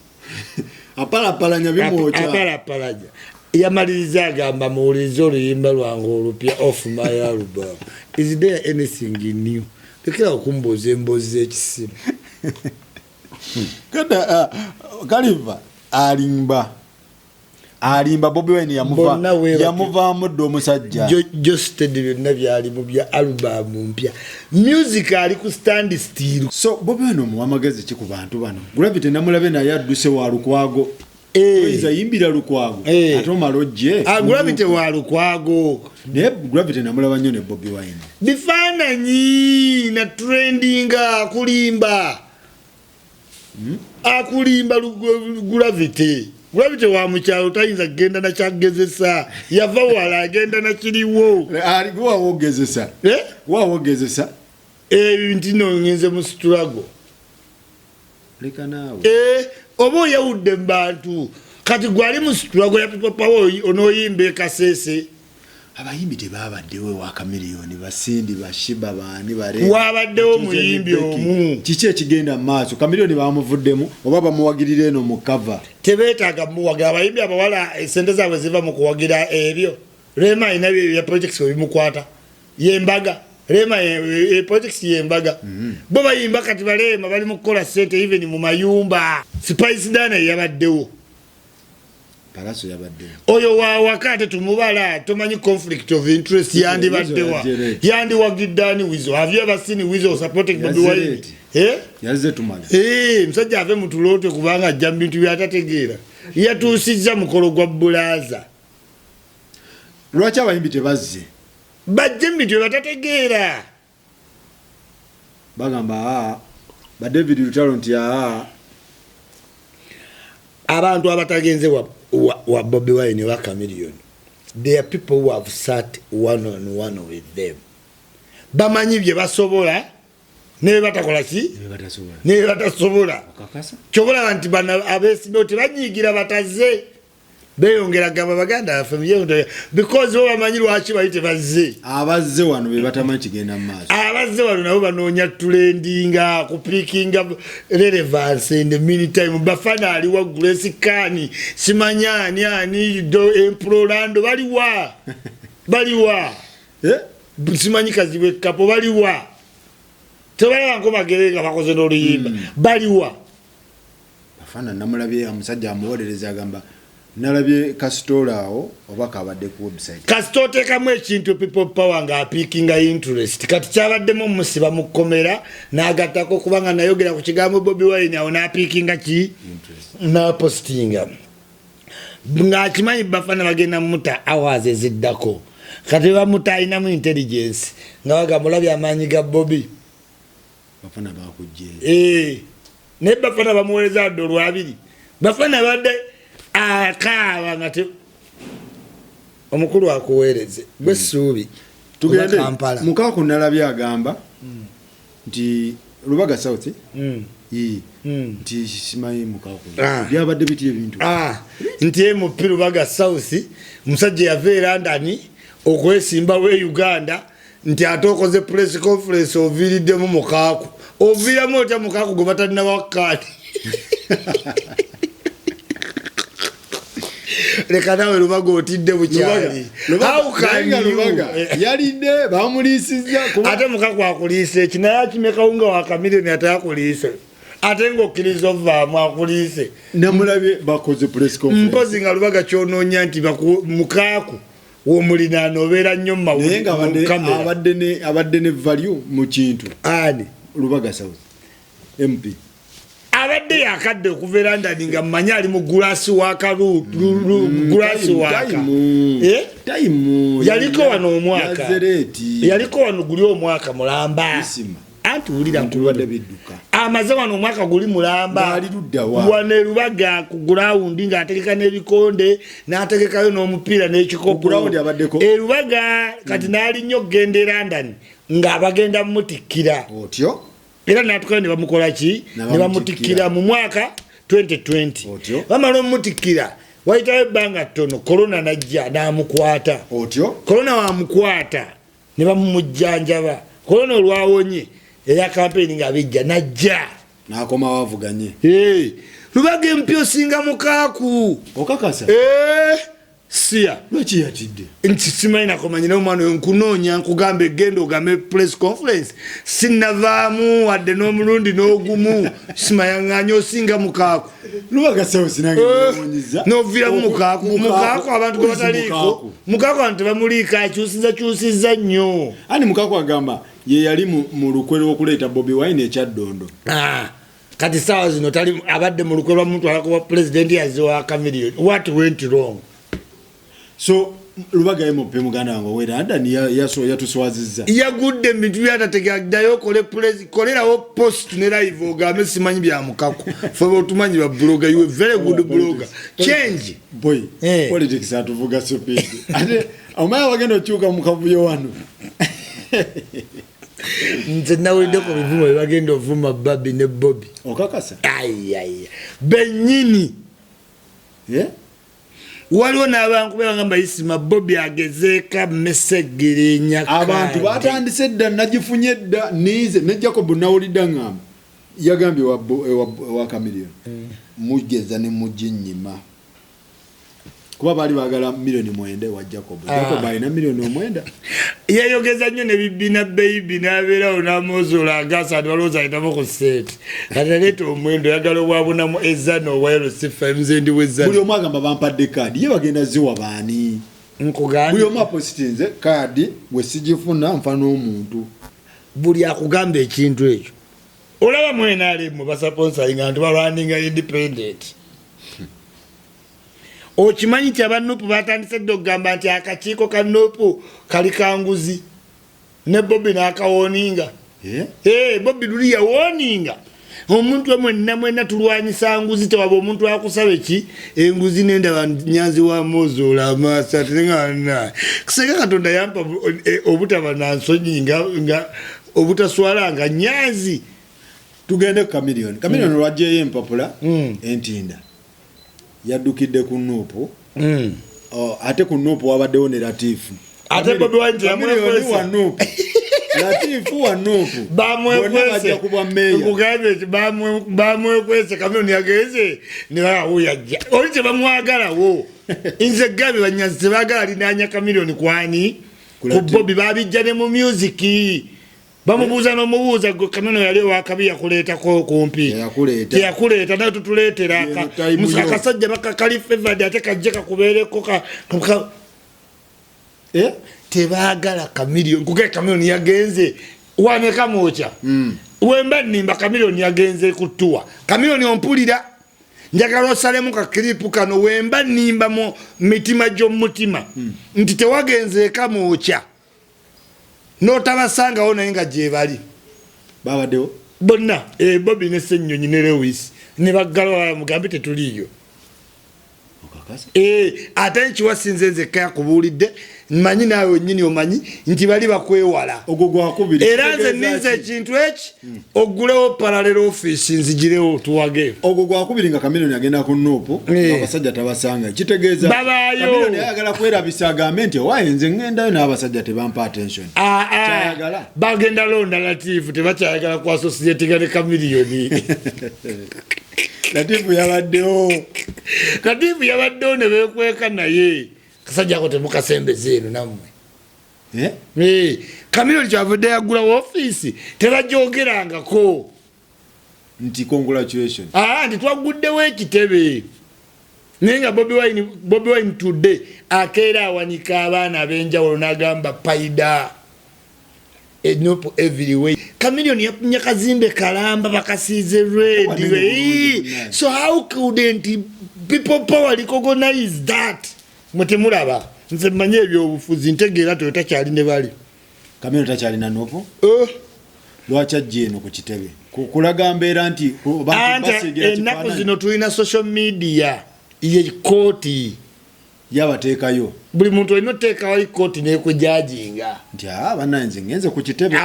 apalapalanya bimwokya apalapalanya yamaliriza agamba muwulirize oluyimba lwange olupya off my album is there anything new lekera okumbuuza emboozi z'ekisimu kada Kalifa alimba Bobi Wine yamuvaamu dde omusajja jostedi byonna byali mu bya alubamu mpya music ali ku stand still so Bobi Wine omuwa amagezi ki ku bantu bano Gravity namulabe naye adduse wa Lukwago yimbira Lukwago ate omala ojje Gravity wa Lukwago naye Gravity namulaba nnyo ne Bobi Wine bifaananyi na trendinga akulimba Gravity wa mukyalo tayinza kugenda nakyagezesa yava wala agenda nakiriwo wawogezesa ebintu nongenze mu struggle leka naawe oba oyawudde mu bantu kati gwali mu struggle ya people power onoyimba ekasese abayimbi tebabaddewo wa kamiliyoni basindi bashiba baani wabaddewo muyimbi omu kiki ekigenda mu maaso kamiliyoni bamuvuddemu oba bamuwagirira eno mu kava tebeetaaga muwagira abayimbi abawala esente zaabwe ziva mu kuwagira ebyo Rema alina ya projects ebimukwata yembaga Rema projects yembaga bo bayimba kati balema bali mu kukola sente even mu mayumba Spice Dana yabaddewo Palaso yabadde oyo wa wakati tumubala tomanyi conflict of interest yandi baddewa yandi wagidani wizo have you ever seen wizo supporting Bobi Wine yaze tumala msajja ave mutulote kubanga jambintu byatategeera yatuusizza mukolo gwa bulaza lwaki abayimbi tebazze bajje bintu byatategeera bagamba ba David Lutalo nti abantu abatagenze wa Bobi Wine wa Chameleone, there are people who have sat one on one with them. Bamanyi bye basobola ne batakola ki ne batasobola chobola bantu bana abesimbe tebanyigira bataze beyongera gamba baganda afemye because bo bamanyi lwaki bayite bazze abazze wano be batamanyi kigenda mu maaso abazze wano nabo banoonya trendinga kupikinga relevance in the meantime bafana ali wa Grace Kani simanyani ani do Emprolando baliwa simanyi kaziwe kapo baliwa tebala ngo magerega bakoze no liyimba baliwa bafana namulabye amusajja amuwolereza agamba nalabye kasitola awo obaka abadde ku website kasitote kamwe ekintu people power nga apikinga interest kati kyabaddemu musiba mukomera nagatako kubanga nayogera ku kigambo Bobi Wine awo na apikinga ki na postinga nga kimanyi bafana bagenda muta hours eziddako kati bamuta ina mu intelligence nga bagamulabye amanyi ga Bobi bafana bakujje ne bafana bamuweza $2 bafana badde akawa ngate omukulu akuweereze bwesuubi tugende mukaku nalabye agamba nti Lubaga South nti simayi mukaku byabadde biti ebintu nti MP Lubaga South musajja yaveera ndani okwesimba we Uganda nti atokoze press conference oviiriddemu mukaku oviramu otya mukaku gwe batalina wakati leka nawe Lubaga otidde bukyali Lubaga yalidde bamuliisizza ate mukaku akuliise kinaya kimeka unga wa Chameleone atakuliise ate ngokkiriza ovaamu akuliise namulabye bakoze press conference mpozi nga Lubaga kyonoonya nti mukaku womulinaano obeera nnyo mu mawulire abadde ne value mu kintu ani Lubaga South MP abadde yakadde okuveera ndani nga mmanyi ali mu gulasi waka gulasi waka yaliko wano omwaka yaliko wano guli omwaka mulamba anti wulira kulwadde bidduka amaze wano omwaka guli mulamba wane Lubaga ku ground nga ategeka n'ebikonde n'ategekayo n'omupiira n'ekikopo Lubaga kati naali nnyo gendera ndani nga abagenda mutikkira otyo era natukola ne bamukola ki ne bamutikira mu mwaka 2020 bamala omutikira wayitayo ebbanga ttono corona najja n'amukwata otyo corona wamukwata ne bamumujjanjaba corona olwawonye eya campaign nga bijja najja n'akoma wavuganye Lubaga empyo singa mukaku okakasa siya lwaki yatidde nti simanyi nakomanyina omwana oyo nkunoonya nkugamba egenda ogambe press conference sinnavaamu wadde n'omulundi n'ogumu simayaŋŋanya osinga mukaku Lubaga South nange n'oviramu mukaku abantu gwe bataliiko mukaku abantu tebamuliika akyusiza nnyo ani mukaku agamba ye yali mu lukwe lw'okuleeta Bobi Wine ekyaddondo kati saawa zino tali abadde mu lukwe lwamutwala kuba president yaziwa Chameleone what went wrong so Lubaga MP muganda wange wera ndani yatuswazizza yagudde bintu byatategeddayo kolerawo post ne live ogambe simanyi bya mukaku febe otumanyi ba blogger you a very good blogger change boy politics atuvuga stupid ate omaya wagenda okyuka mukavuyo wano nze nawulidde ku bivumo bagenda ovuma Babi ne Bobi okakasa benyini waliwo n'abantu bebagamba isima Bobi agezeeka mesegerinya abantu batandise dda nagifunye dda nize ne Jacob nawulidde ngamba yagambye wa Chameleone mugeza ne mujinyima kuba bali bagala milioni 9 wa Jacob alina milioni 9 yayogeza nnyo ne bibina baby n'abeerawo n'amozola agasa adwaloza ayitamo ku set kataleeta omwendo yagala obwabunamu ezano wireless FM zendi wezano buli omu agamba bampadde kaadi ye bagenda ziwa baani nkugambye buli omu apositinze kaadi bwe sigifuna nfana omuntu buli akugamba ekintu ekyo olaba mwena alimu basaponsai nga nti balwaninga independent okimanyi ti abanupu batandise dde okugamba nti akakiiko ka nupu kali kanguzi ne Bobi n'akawoninga Bobi luli yawoninga omuntu mwenna tulwanyisa nguzi tewaba omuntu akusaba ki enguzi nendaba nyanzi wa mozola amaaso atenengana kisenga Katonda yampa obutaba nansonyi nga obutaswala nga nyanzi. Tugende ku Chameleone lwajjeyo empapula entinda yaddukidde ku Nuupu ate ku Nuupu wabaddewo ne Latifu ate Bobi Wine wa Nuupu Latifu wa Nuupu bamwekwese kugambe bamwekwese Chameleone yageze ne yajja oli bamwagalawo inze gabi banyazi tebagala linanya Chameleone kwani ku Bobi babijja ne mu music bamubuuza n'omubuuza gwe Chameleone yali wakabi yakuleetako kumpi teyakuleeta naye tutuleetera akasajja bakakali favored ate kajje kakubeereko tebaagala Chameleone kuge Chameleone yagenze wameka mwocha wemba nimba Chameleone yagenze kutua Chameleone ompulira njagala osalemu ka clip kano wemba nimba mu mitima gy'omutima nti tewagenze kamwocha notabasanga ona inga je bali babaddewo bonna Bobby ne Ssenyonyi ne Lewis ne baggala mugambe tetuliyo ate nkiwasinze nze kaya kubuulidde mmanyi naawe nnyini omanyi nti bali bakwewala ogwo gwakubiri era nze ninze ekintu eki oggulewo parallel office nzigirewo tuwage ogwo gwakubiri nga Chameleone agenda ku Nuupu abasajja tabasanga kitegeeza Chameleone ayagala kwerabisa agambe nti owayenze ŋŋendayo n'abasajja tebampa attention kyayagala bagenda londa Latifu tebakyayagala ku associatinga ne Chameleone Latifu yabaddewo ne beekweka naye kasajja ako temukasembeze eno nammwe Chameleone kyavudde yagula woofiisi tebajoogerangako nti congratulation nti twaguddewo ekitebe naye nga Bobi Wine today akeera awanika abaana ab'enjawulo n'agamba paida Nuupu everywhere Chameleone yapunya kazimbe kalamba bakasiize red so how couldn't people power recognize that mutemulaba nze manye ebyobufuzi ntegeera takyali ne bali Chameleone takyalina Nuupu lwaki ajja eno ku kitebe kulaga mbeera nti ennaku zino tulina social media ye kooti yabateekayo buli muntu olina oteekawo kooti nekujajinga nti banaye nze ngenze ku kitebe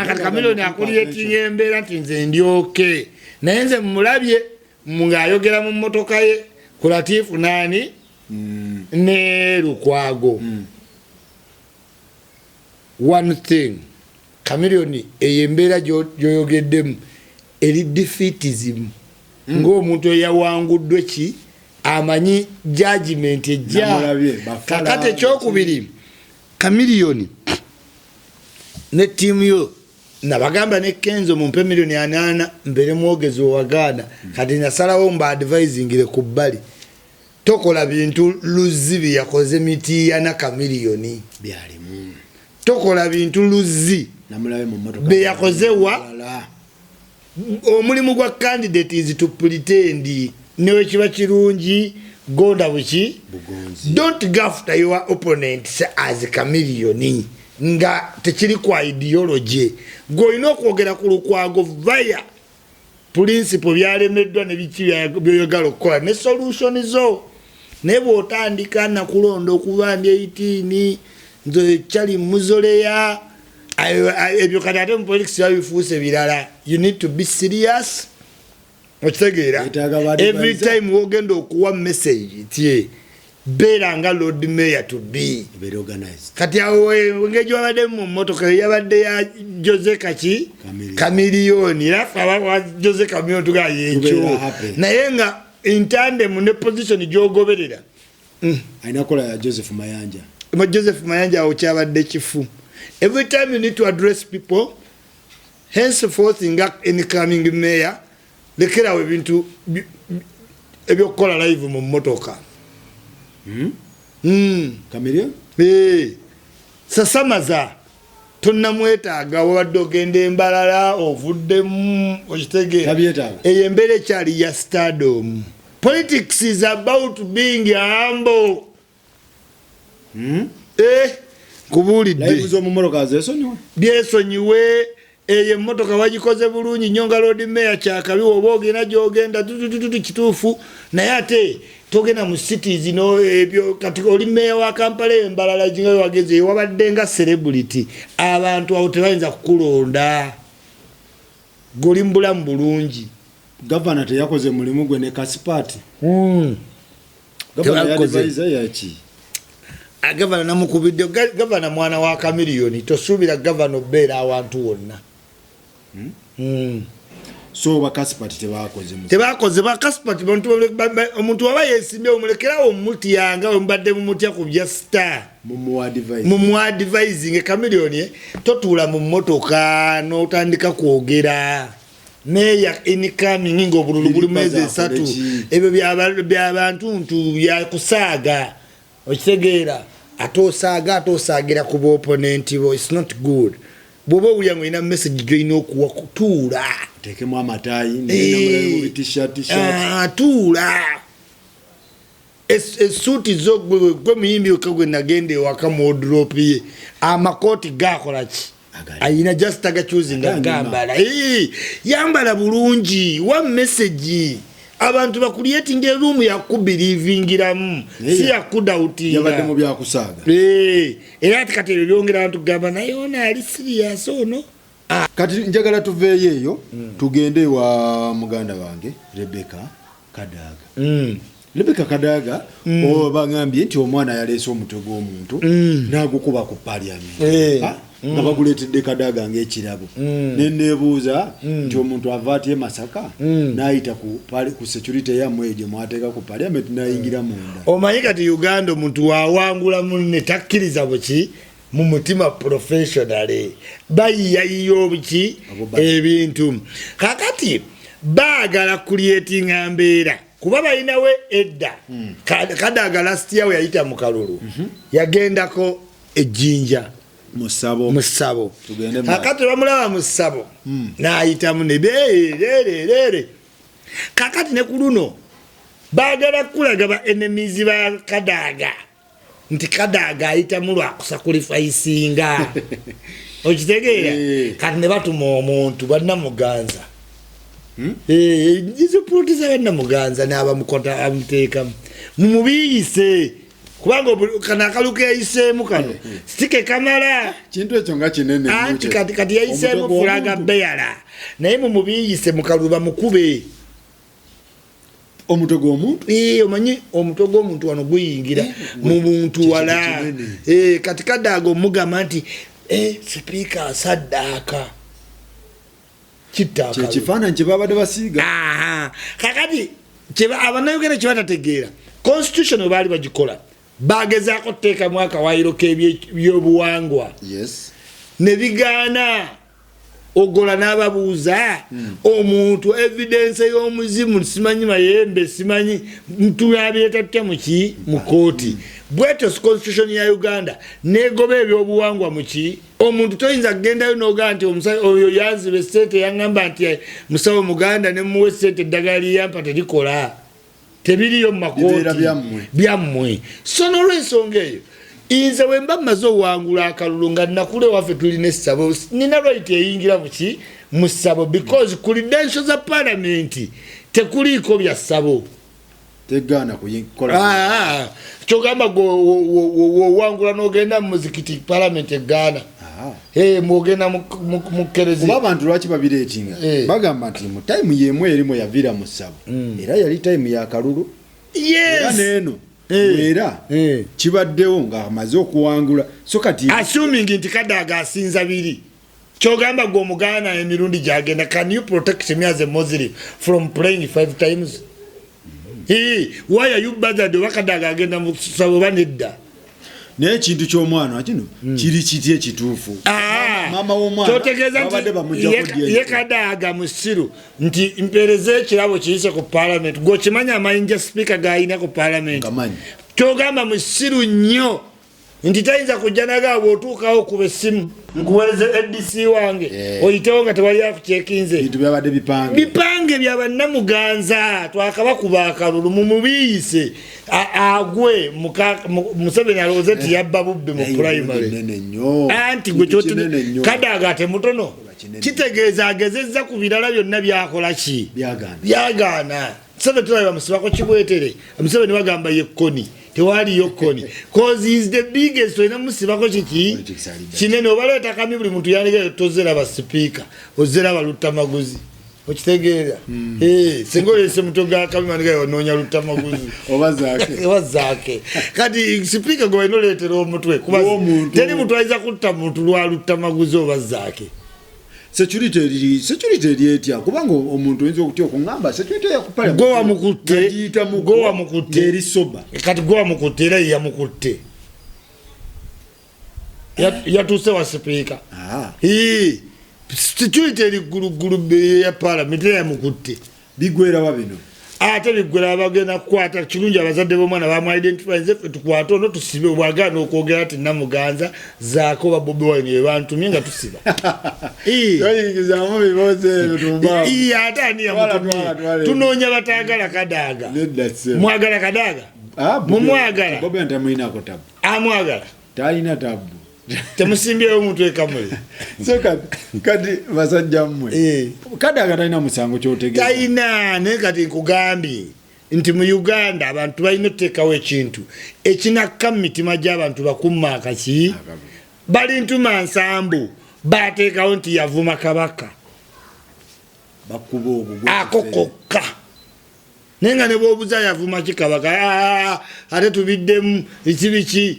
kati Chameleone akuliyetinga embeera nti nze ndyoke naye nze mulabye ng'ayogera mu mmotoka ye ku Latifu nani ne Lukwago one thing Chameleone eyembeera gyoyogeddemu eri defeatism ng'omuntu eyawanguddwe ki amanyi judgment ejja kakati ekyokubiri Chameleone ne tiimu yo nabagamba ne Kenzo mumpe milioni 8 mbere mwogezi owagaana kati nasalawo mba advisingire ku bbali tokola bintu Luzzi yakoze miti ya na Chameleone byalimu tokola bintu Luzzi namulabe mu motoka be yakozewa omulimu gwa candidate is to pretend newe kiba kirungi gonda buki don't go after your opponent as Chameleone nga tekiri kwa ideology goino kwogera ku Lukwago via principle byalemeddwa ne biki byogalo okukola ne solution zo nebo otandika na kulonda okuva ndi 18 nzo chali muzoleya ebyo kadate mu politics yabifuuse birala you need to be serious otegeera every time wogenda okuwa message tie beranga Lord Mayor to be very organized kati awe ngejo abade mu motoka yabade ya Jose Kachi Chameleone rafa wa Jose Chameleone tuga yecho naye nga intande mu ne position jogoberera ainakola ya Joseph Mayanja Joseph Mayanja ochabade chifu every time you need to address people henceforth in incoming mayor lekera we bintu ebyokola live mu motoka Chameleone sasamaza tonnamwetaaga wadde ogenda embalala ovuddemu okitegeera eyembere kyali ya stardom politics is about being humble kubuulidde live zo mu motoka zesonyiwe byesonyiwe eyo emmotoka bagikoze bulungi Nyonga Road Mayor kyakabi oba ogenda gyogenda tutututu kituufu naye ate togenda mu cities no ebyo kati oli meya wa Kampala embalala jinga wageze wabadde nga celebrity abantu awo tebayinza kukulonda goli mbulamu bulungi governor teyakoze mulimu gwe ne Kasipati governor yadvise yaki governor namukubidde governor mwana wa Kamiliyoni tosuubira governor beera awantu wonna so bakasipati tebakoze bakasipati omuntu waba yesimye omulekerawo omuti yanga ombadde mu mutya ku bya star mu advising Kamiliyoni totuula mu mmotoka n'otandika kwogera neya incoming ng'obululu buli mwezi 3 ebyo by'abantu ntu byakusaaga okitegeera atosaagira ku opponent bo it's not good bobo uyango ina message join okuwa kutuula tekemu amatayi n'amulayo mu t-shirt tuula suti zo gwe muyimbi okagwe nagende waka wardrobe ye amakoti gakola ki ayina just aga choosing agambala yambala bulungi wa message abantu bakuliyeting room ya kubirivingiramu si ya kudautinga yabadde mu byakusaaga era kati lyongera abantu gamba naye ona ali serious ono kati njagala tuveeyo eyo tugende wa muganda wange Rebecca Kadaga Rebecca Kadaga oba ngambye nti omwana yaleese omutwe gw'omuntu nagukuba ku parliament nga baguleetedde Kadaga ng'ekirabo neneebuuza nti omuntu ava atye Masaka n'ayita ku security yammwe egyo mwateeka ku parliament n'ayingira munda omanyi kati Uganda omuntu wawangula munne takkiriza buki mu mutima professionally bayiyayiyo buki ebintu kakati baagala creating mbeera kuba balinawe edda Kadaga last year yayita mu kalulu yagendako ejjinja musabo kakati bamulaba musabo n'ayitamu ne beerere kakati ne kuluno baagala kulaga ba enemies ba Kadaga nti Kadaga ayitamu lwakusakulifayisinga okitegeera kati ne batuma omuntu bannamuganza izo proteza bannamuganza n'abamukota amuteekamu mumubiyise kubanga kana kaluke yayiseemu kano sitike kamala kintu ekyo nga kinene anti kati yayiseemu fulaga beyala naye mumubiyise mukaluba mukube omutwe gw'omuntu omanyi omutwe gw'omuntu wano guyingira mu muntu wala kati Kadaga omugamba nti sipiika Saddaaka kitaka kifaananyi kye babadde basiiga kakati abannayuganda kye batategeera constitution baali bagikola bagezaako kuteeka mwaka waayiro k'ebyobuwangwa ne bigaana ogola n'ababuuza omuntu evidence y'omuzimu simanyi mayembe simanyi ntulabyeta tutya muki mu kooti bwetyo constitution ya Uganda negoba ebyobuwangwa muki omuntu toyinza kugendayo n'ogaa nti omusajja oyo yanziba esente yaŋŋamba nti musawo Muganda ne muwe sente eddagala liyampa terikola tebiriyo mu makooti byammwe so n'olw'ensonga eyo inze wemba maze owangula akalulu nga nakule waffe tulina essabo nina right eyingira muki mu ssabo because credentials za parliament tekuliiko bya ssabo tegaana kuyikola kyogamba wowangula n'ogenda mu muzikiti parliament egaana mwogenda mu kerezi kuba abantu lwaki babireetinga bagamba nti mu time yemu erimu yaviira mu ssabo era yali time ya kalulu era neeno era kibaddewo nga amaze okuwangula so kati assuming nti Kadaga asinza biri kyogamba gwe omugaana emirundi gyagenda can you protect me as a Muslim from praying 5 times why are you bothered oba Kadaga agenda mu ssabo banedda naye ekintu ky'omwana kino kiri kiti ekituufu mama w'omwana totegeeza nti ye Kadaga musiru nti mpereze ekirabo kiyise ku parliament gw'okimanya amayinja speaker g'ayina ku parliament kyogamba musiru nnyo nti tayinza kujja naga bw'otuukawo kuba essimu nkuweereze ADC wange oyitewo nga tewali akucekinze bintu byabadde bipange bya bannamuganza twakabakuba akalulu mumubiyise agwe Museveni alowooza nti yabba bubbe mu primary anti gwe Kadaga ate mutono kitegeeza agezezza ku birala byonna byakola ki byagaana Museveni tulaba musibako kibwetere Museveni bagamba yekkoni tewaliyo kkoni cause is the biggest olina musibako kiki kinene obaleeta kami buli muntu yandigayo tozera ba speaker ozera balutamaguzi okitegeera singa olese mutoga kami mandigayo onoonya lutamaguzi oba zaake kati speaker gwe inoleetera omutwe kuba teri muntu ayinza kutta muntu lwa lutamaguzi oba zaake security lyetya kubanga omuntu oyinza okutya okungamba security yakupala gowa mukutte eri soba kati gowa mukutte era yamukutte yatuuse wa sipiika security eri gulugulu ya parliament era yamukutte bigwerawa bino ate biggwera bagenda kukwata kirungi abazadde b'omwana bamu-identify nze ffe tukwate ono tusibe bwagaana okwogera ati namuganza zaako ba Bobi Wine bantumye nga tusiba oyingizamu bibuuzo ebyo tumbaamu ate ani yamutumye tunoonya bataagala kadaaga mwagala kadaaga mumwagala Bobi Wine tamulinako tabu amwagala talina tabu temusimbyeyo omuntu ekamule so kati basajja mmwe kadaaga talina musango kyotegeeza talina naye kati nkugambye nti mu Uganda abantu balina okuteekawo ekintu ekinakka mu mitima gy'abantu bakumma akaki bali ntuma nsambu bateekawo nti yavuma kabaka bakuba ogwo ako kokka naye nga ne bw'obuza yavuma ki kabaka ate tubiddemu ekibiki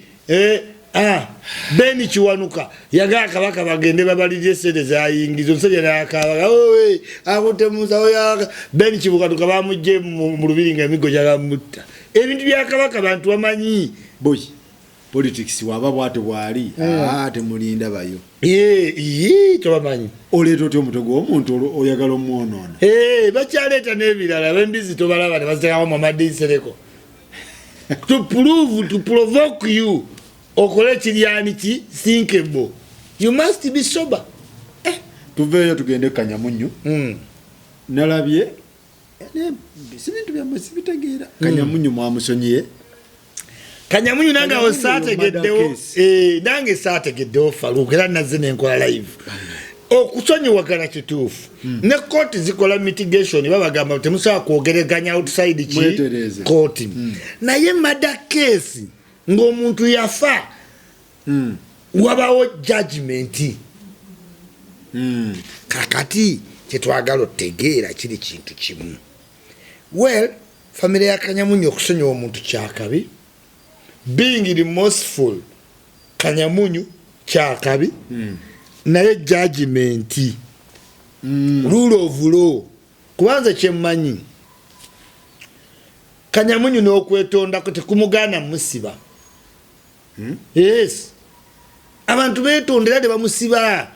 Beni Kiwanuka yagaa kabaka bagende babalije sede zayingizo nsajja nakabaka owe akutemuza oya Beni Kiwanuka bamujje mu lubiringa emigo jagamutta ebintu bya kabaka bantu bamanyi boy politics waba bwate bwali temulinda bayo tobamanyi oleeta otya omutego omuntu oyagala omwonoona bakyaleeta n'ebirala bembizi tobalaba ne bazitekawo Mamadi Nsereko to provoke you okole kiryani ki thinkable you must be sober tuveeyo tugende Kanyamunyu nalabye sintu bya sibitegeera Kanyamunyu mwamusonyiye Kanyamunyu nange osaategeddewo nange saategeddewo Faruku era nazze nenkola live okusonyiwagana kituufu ne kooti zikola mitigation babagamba temusobola kwogeraganya outside ki kooti naye murder case ng'omuntu yafa wabawo judgment kakati kyetwagala otegeera kiri kintu kimu well family ya Kanyamunyu okusonyiwa omuntu kyakabi being remorseful Kanyamunyu kyakabi naye judgment rule of law kubanza kyemmanyi Kanyamunyu n'okwetondako tekumugaana musiba yes abantu betondera de bamusiba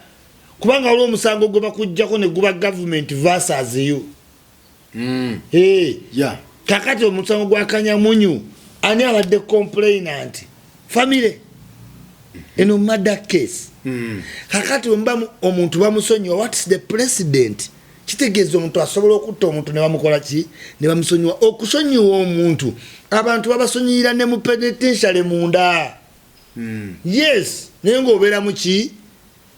kubanga waliwo omusango gwe bakujjako ne guba government versus you kakati omusango gwa Kanyamunyu ani abadde complainant family eno murder case kakati omuntu bamusonyiwa what's the precedent kitegeeza omuntu asobola okutta omuntu ne bamukola ki ne bamusonyiwa okusonyiwa omuntu abantu babasonyiyira ne mu penitentiary munda yes naye ng'obeera muki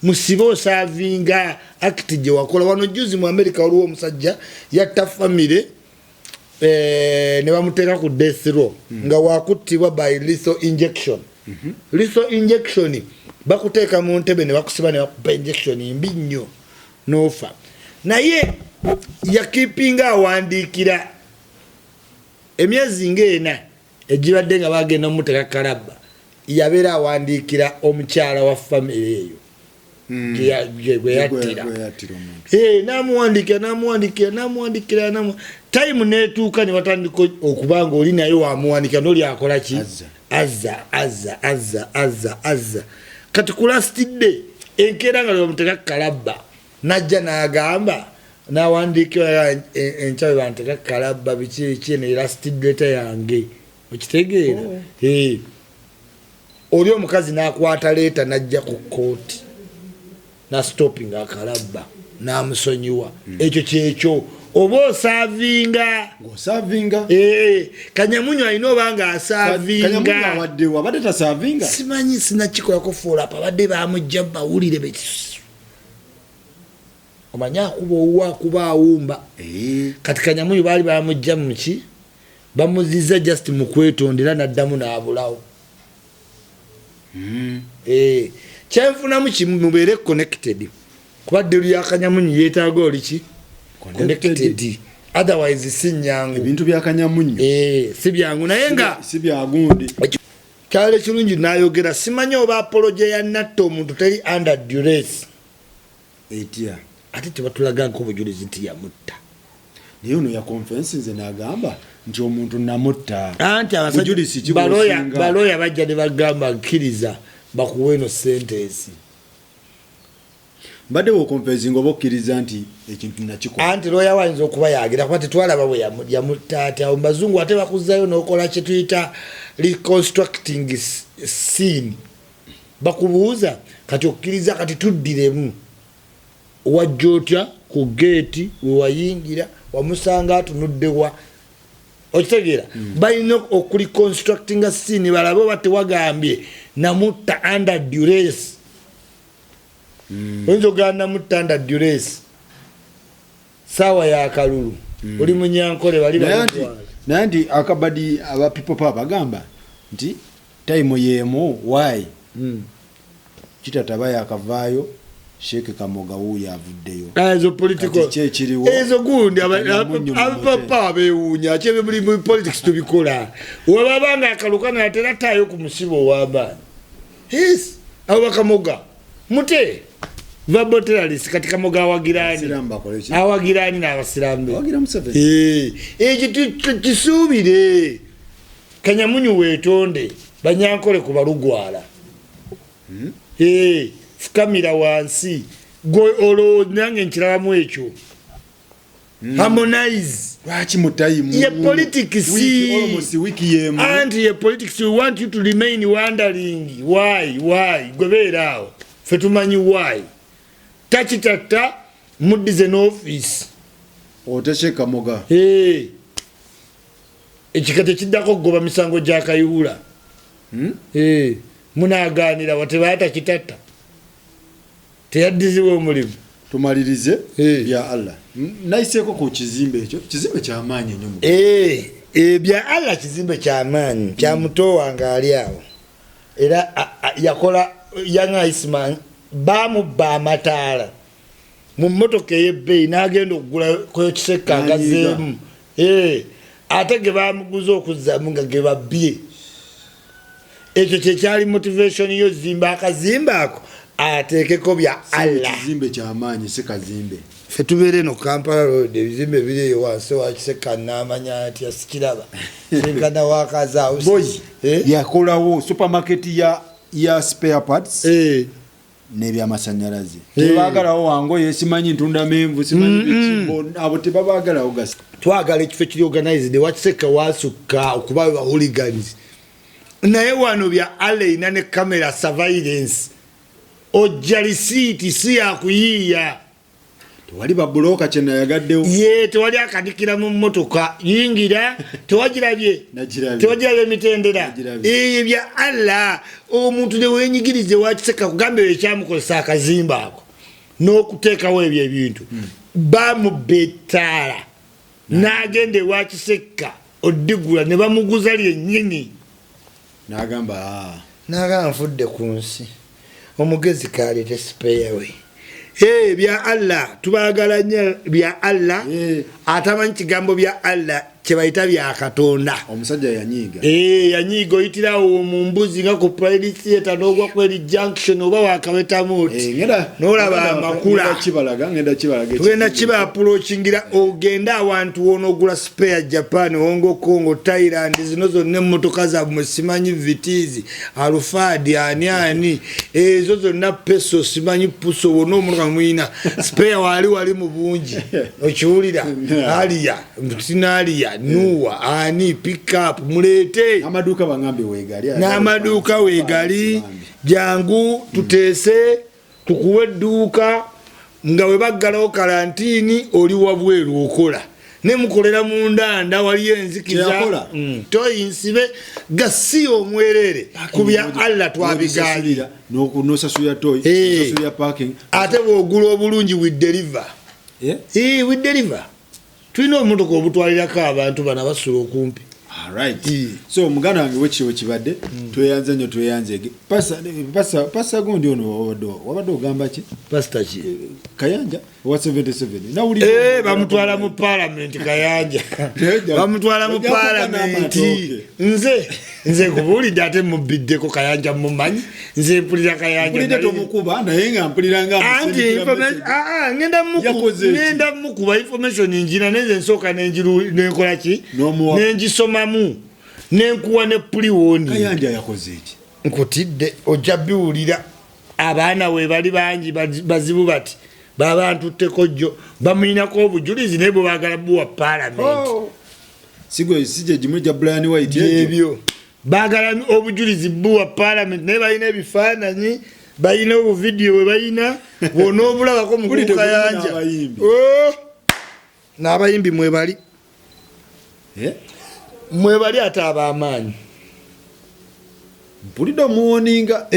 musibe osaavinga act gye wakola wano juzi mu America waliwo omusajja yatta family ne bamuteeka ku death row nga wakuttibwa by lethal injection lethal injection bakuteeka mu ntebe ne bakusiba ne bakupa injection mbi nnyo n'ofa naye yakipinga awandiikira emyezi ng'ena egibadde nga bagenda omuteka kalaba yabeera awandiikira omukyala wa family eyo gwe yattira namuwandikira time netuuka ne batandika okubanga oli naye wamuwandikira n'oli akola ki azza kati ku last day enkeera nga lwamuteka kalaba najja n'agamba n'awandiikira enkyawe banteka kalaba biki ne last date yange okitegeera oli omukazi n'akwata leeta najja ku kooti na stopping akalaba n'amusonyiwa ekyo kyekyo oba osaavinga Kanyamunyu alina obanga asaavinga simanyi sinakikolako fuula apa badde bamujja bawulire omanya kuba awumba kati Kanyamunyu baali bamujja muki bamuziza just mu kwetondera naddamu n'abulawo kyenfunamu kimu mubeere connected kuba ddiru ya Kanyamunyu yeetaaga oliki connected otherwise si nnyangu ebintu bya Kanyamunyu si byangu naye nga si byagundi kyalo kirungi n'ayogera simanyi oba apology ya natta omuntu teri under duress etya ate tebatulaga nk'obujulizi nti yamutta naye ono ya conference nze n'agamba nti omuntu namutta anti abasajja baloya bajja ne bagamba kkiriza bakuwe eno sentence mbadde woconference nga obakkiriza nti ekintu nakikola anti loya wayinza okuba yagira kuba tetwalaba bwe yamutta ati awo mbazungu ate bakuzzayo n'okola kye tuyita reconstructing scene bakubuuza kati okkiriza kati tuddiremu wajja otya ku geeti wewayingira wamusanga atunuddewa okitegeera balina okureconstructinga scene balabe oba tewagambye namutta under duress oyinza ogenda namutta under duress saawa yakalulu oli munyankole bali naye nti akabadi aba people power bagamba nti time yemu why kitataba yakavaayo Sheikh Kamoga wuya avuddeyo ezo political ezo gundi abapapa bewunya chebe muri mu politics tubikola wababanga akalukana atera tayo ku musibo wabana yes abo Kamoga mute vaboteralist katika Kamoga awagirani na abasirambe awagira Museveni kisubire Kanyamunyu wetonde banyankole ku balugwala fukamira wansi go olo nange nkiramu ekyo harmonize lwaki mutayimu ye politics almost wiki yemu and ye politics we want you to remain wondering why goberao fetumanyi why tachitata mudize no office oteshe Kamoga ekikate kiddako goba misango gya Kayihura munaganira watebata kitata teyaddiziwe omulimu tumalirize bya Allah naiseko ku kizimbe ekyo kizimbe ky'amaanyi nnyo bya Allah kizimbe ky'amaanyi kya mutowa nga ali awo era yakola Young Iceman bamubba amataala mu mmotoka ey'ebbeeyi n'agenda okugula koyo kisekka agazeemu ate ge bamuguza okuzzamu nga ge babbye ekyo kyekyali motivation yo zimba akazimba ako ateekeko bya Allah kizimbe ky'amaanyi si kazimbe ffe tubeere no Kampala Road ebizimbe biriyo wansi wakiseka n'amanya ati asikiraba senkana wakazaawo yakolawo supermarket ya spare parts n'ebyamasannyalaze tebaagalawo wango yesimanyi ntunda menvu simanyi bikimbo abo tebabaagalawo gasi twagala ekifo kiri organized wakiseka wasukka okuba hooligans naye wano bya Allah ina ne camera surveillance ojja lisiiti si yakuyiiya tewali babulooka kye nayagaddewo tewali akadikira mu mmotoka yingira tewagirabye emitendera eyo bya Allah omuntu ne wenyigirize wakiseka kugambe ekyamukozesa akazimba ako n'okuteekawo ebyo ebintu bamubetaala n'agende wakiseka oddigula ne bamuguza lyennyini n'agamba nfudde ku nsi omugezi kaleete spare we bya Allah tubaagala nnyo bya Allah atamanyi kigambo bya Allah kye bayita bya Katonda omusajja yanyiiga yanyiiga oyitirawo mu mbuzi nga ku Pride Theatre n'ogwa kweri junction oba wakawetamuti n'olaba amakula tugenda kiba approachingira ogenda awantu wonoogula spare Japan Hong Kong Thailand zino zonna emmotoka zaabwe simanyi vitizi alufadi ani ezo zonna peso simanyi puso wonna omunoka mwina spare wali mu bungi okiwulira aliya mtinaliya nuwa ani pick up mulete amaduka bangambe wegali n'amaduka wegali jangu tutese tukuwe duka nga webaggalawo karantini oli wabweru okola ne mukolera mu ndanda wali enzikiza toyinsibe gasi omwerere kubya Allah twabigalira n'osasuya toy osasuya parking ate bwogula obulungi with deliver we deliver tulina obumotoka obutwalirako abantu bana basula okumpi. Alright. So muganda wange wekiwe kibadde tweyanze nnyo tweyanzege. Pasa gundi ono wabadde ogamba ki? Pastor ki? Kayanja wa 77. Nawuli bamutwala mu parliament Kayanja. Bamutwala mu parliament. Nze kubulidde ate mubiddeko Kayanja mumanyi. Nze mpulira Kayanja. Mpulidde tomukuba naye nga mpulira nga ngenda mukuba information njina neze nsoka nenkola ki? Nengisomamu nenkuwa ne puliwoni. Kayanja yakoze ki? Nkutidde ojja biwulira abaana we bali bangi bazibu bati babantu tekojjo bamulinako obujulizi naye bwe baagala buwa parliament. Sigwe sije jimuja Brian White ebyo baagala obujulizi buwa parliament naye balina ebifaananyi balina obuvidiyo bwe balina bwona obulabako mu Kayanja. N'abayimbi mwebali mwebali ate ab'amaanyi mpulidde omuwoninga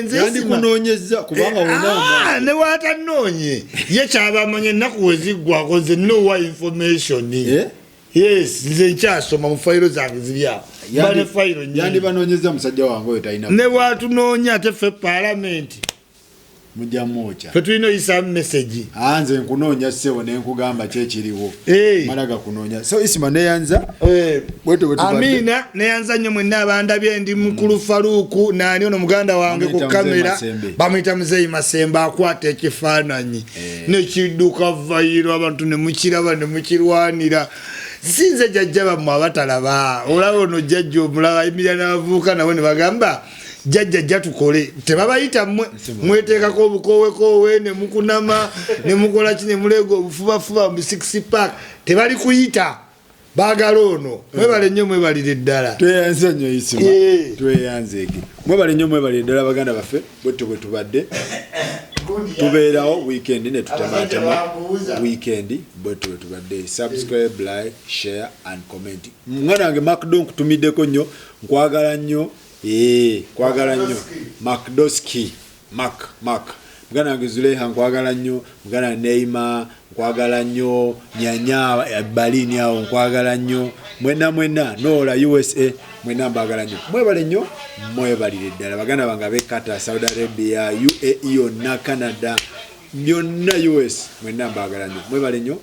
nze yandi kunoonyeza kubanga wona ne waatanoonye ye kyabamanya ennaku weziggwako nze nowa information. Yes nze nkyasoma mu fayiro zange ziri awo bane fayiro yandi banoonyeza musajja wange oyo talina ne waatunoonya ate ffe parliament mujja mwocha fe tulina oyisa message nze nkunoonya ssebo ne nkugamba kyekiriwo malaga kunoonya so isima neyanza Amina neyanza nnyo mwenna abandabye ndi mukulu Faruku nani ono muganda wange ku kamera bamuyita Muzeyi Masembe akwata ekifaananyi nekidduka vayiro abantu ne mukiraba ne mukirwanira sinze jjajja bammwe abatalaba olaba ono jjajja omulaba ayimirira n'abavubuka nawe ne bagamba jjajja tukole tebabayita mweteekako obukowekoowe ne mukunama ne mukola ki ne mulega obufubafuba mu 6 pack tebali kuyita baagala ono mwebale nnyo mwebalire ddala tweyanze nnyo Isima tweyanzege mwebale nnyo mwebalire ddala baganda baffe bwetto bwe tubadde tubeerawo weekend ne tutamatama weekend bwetto bwe tubadde subscribe like share and comment mwana wange Macdo nkutumiddeko nnyo nkwagala nnyo kwagala nnyo Macdoski Mac mugana wange Zuleha nkwagala nnyo mugana Neima nkwagala nnyo nyanya balini awo nkwagala nnyo mwena Nola USA mwena mbagala nnyo mwebale nnyo mwebalire ddala baganda bange ab'Qatar Saudi Arabia UAE yonna Canada byonna US mwena mbagala nnyo mwebale nnyo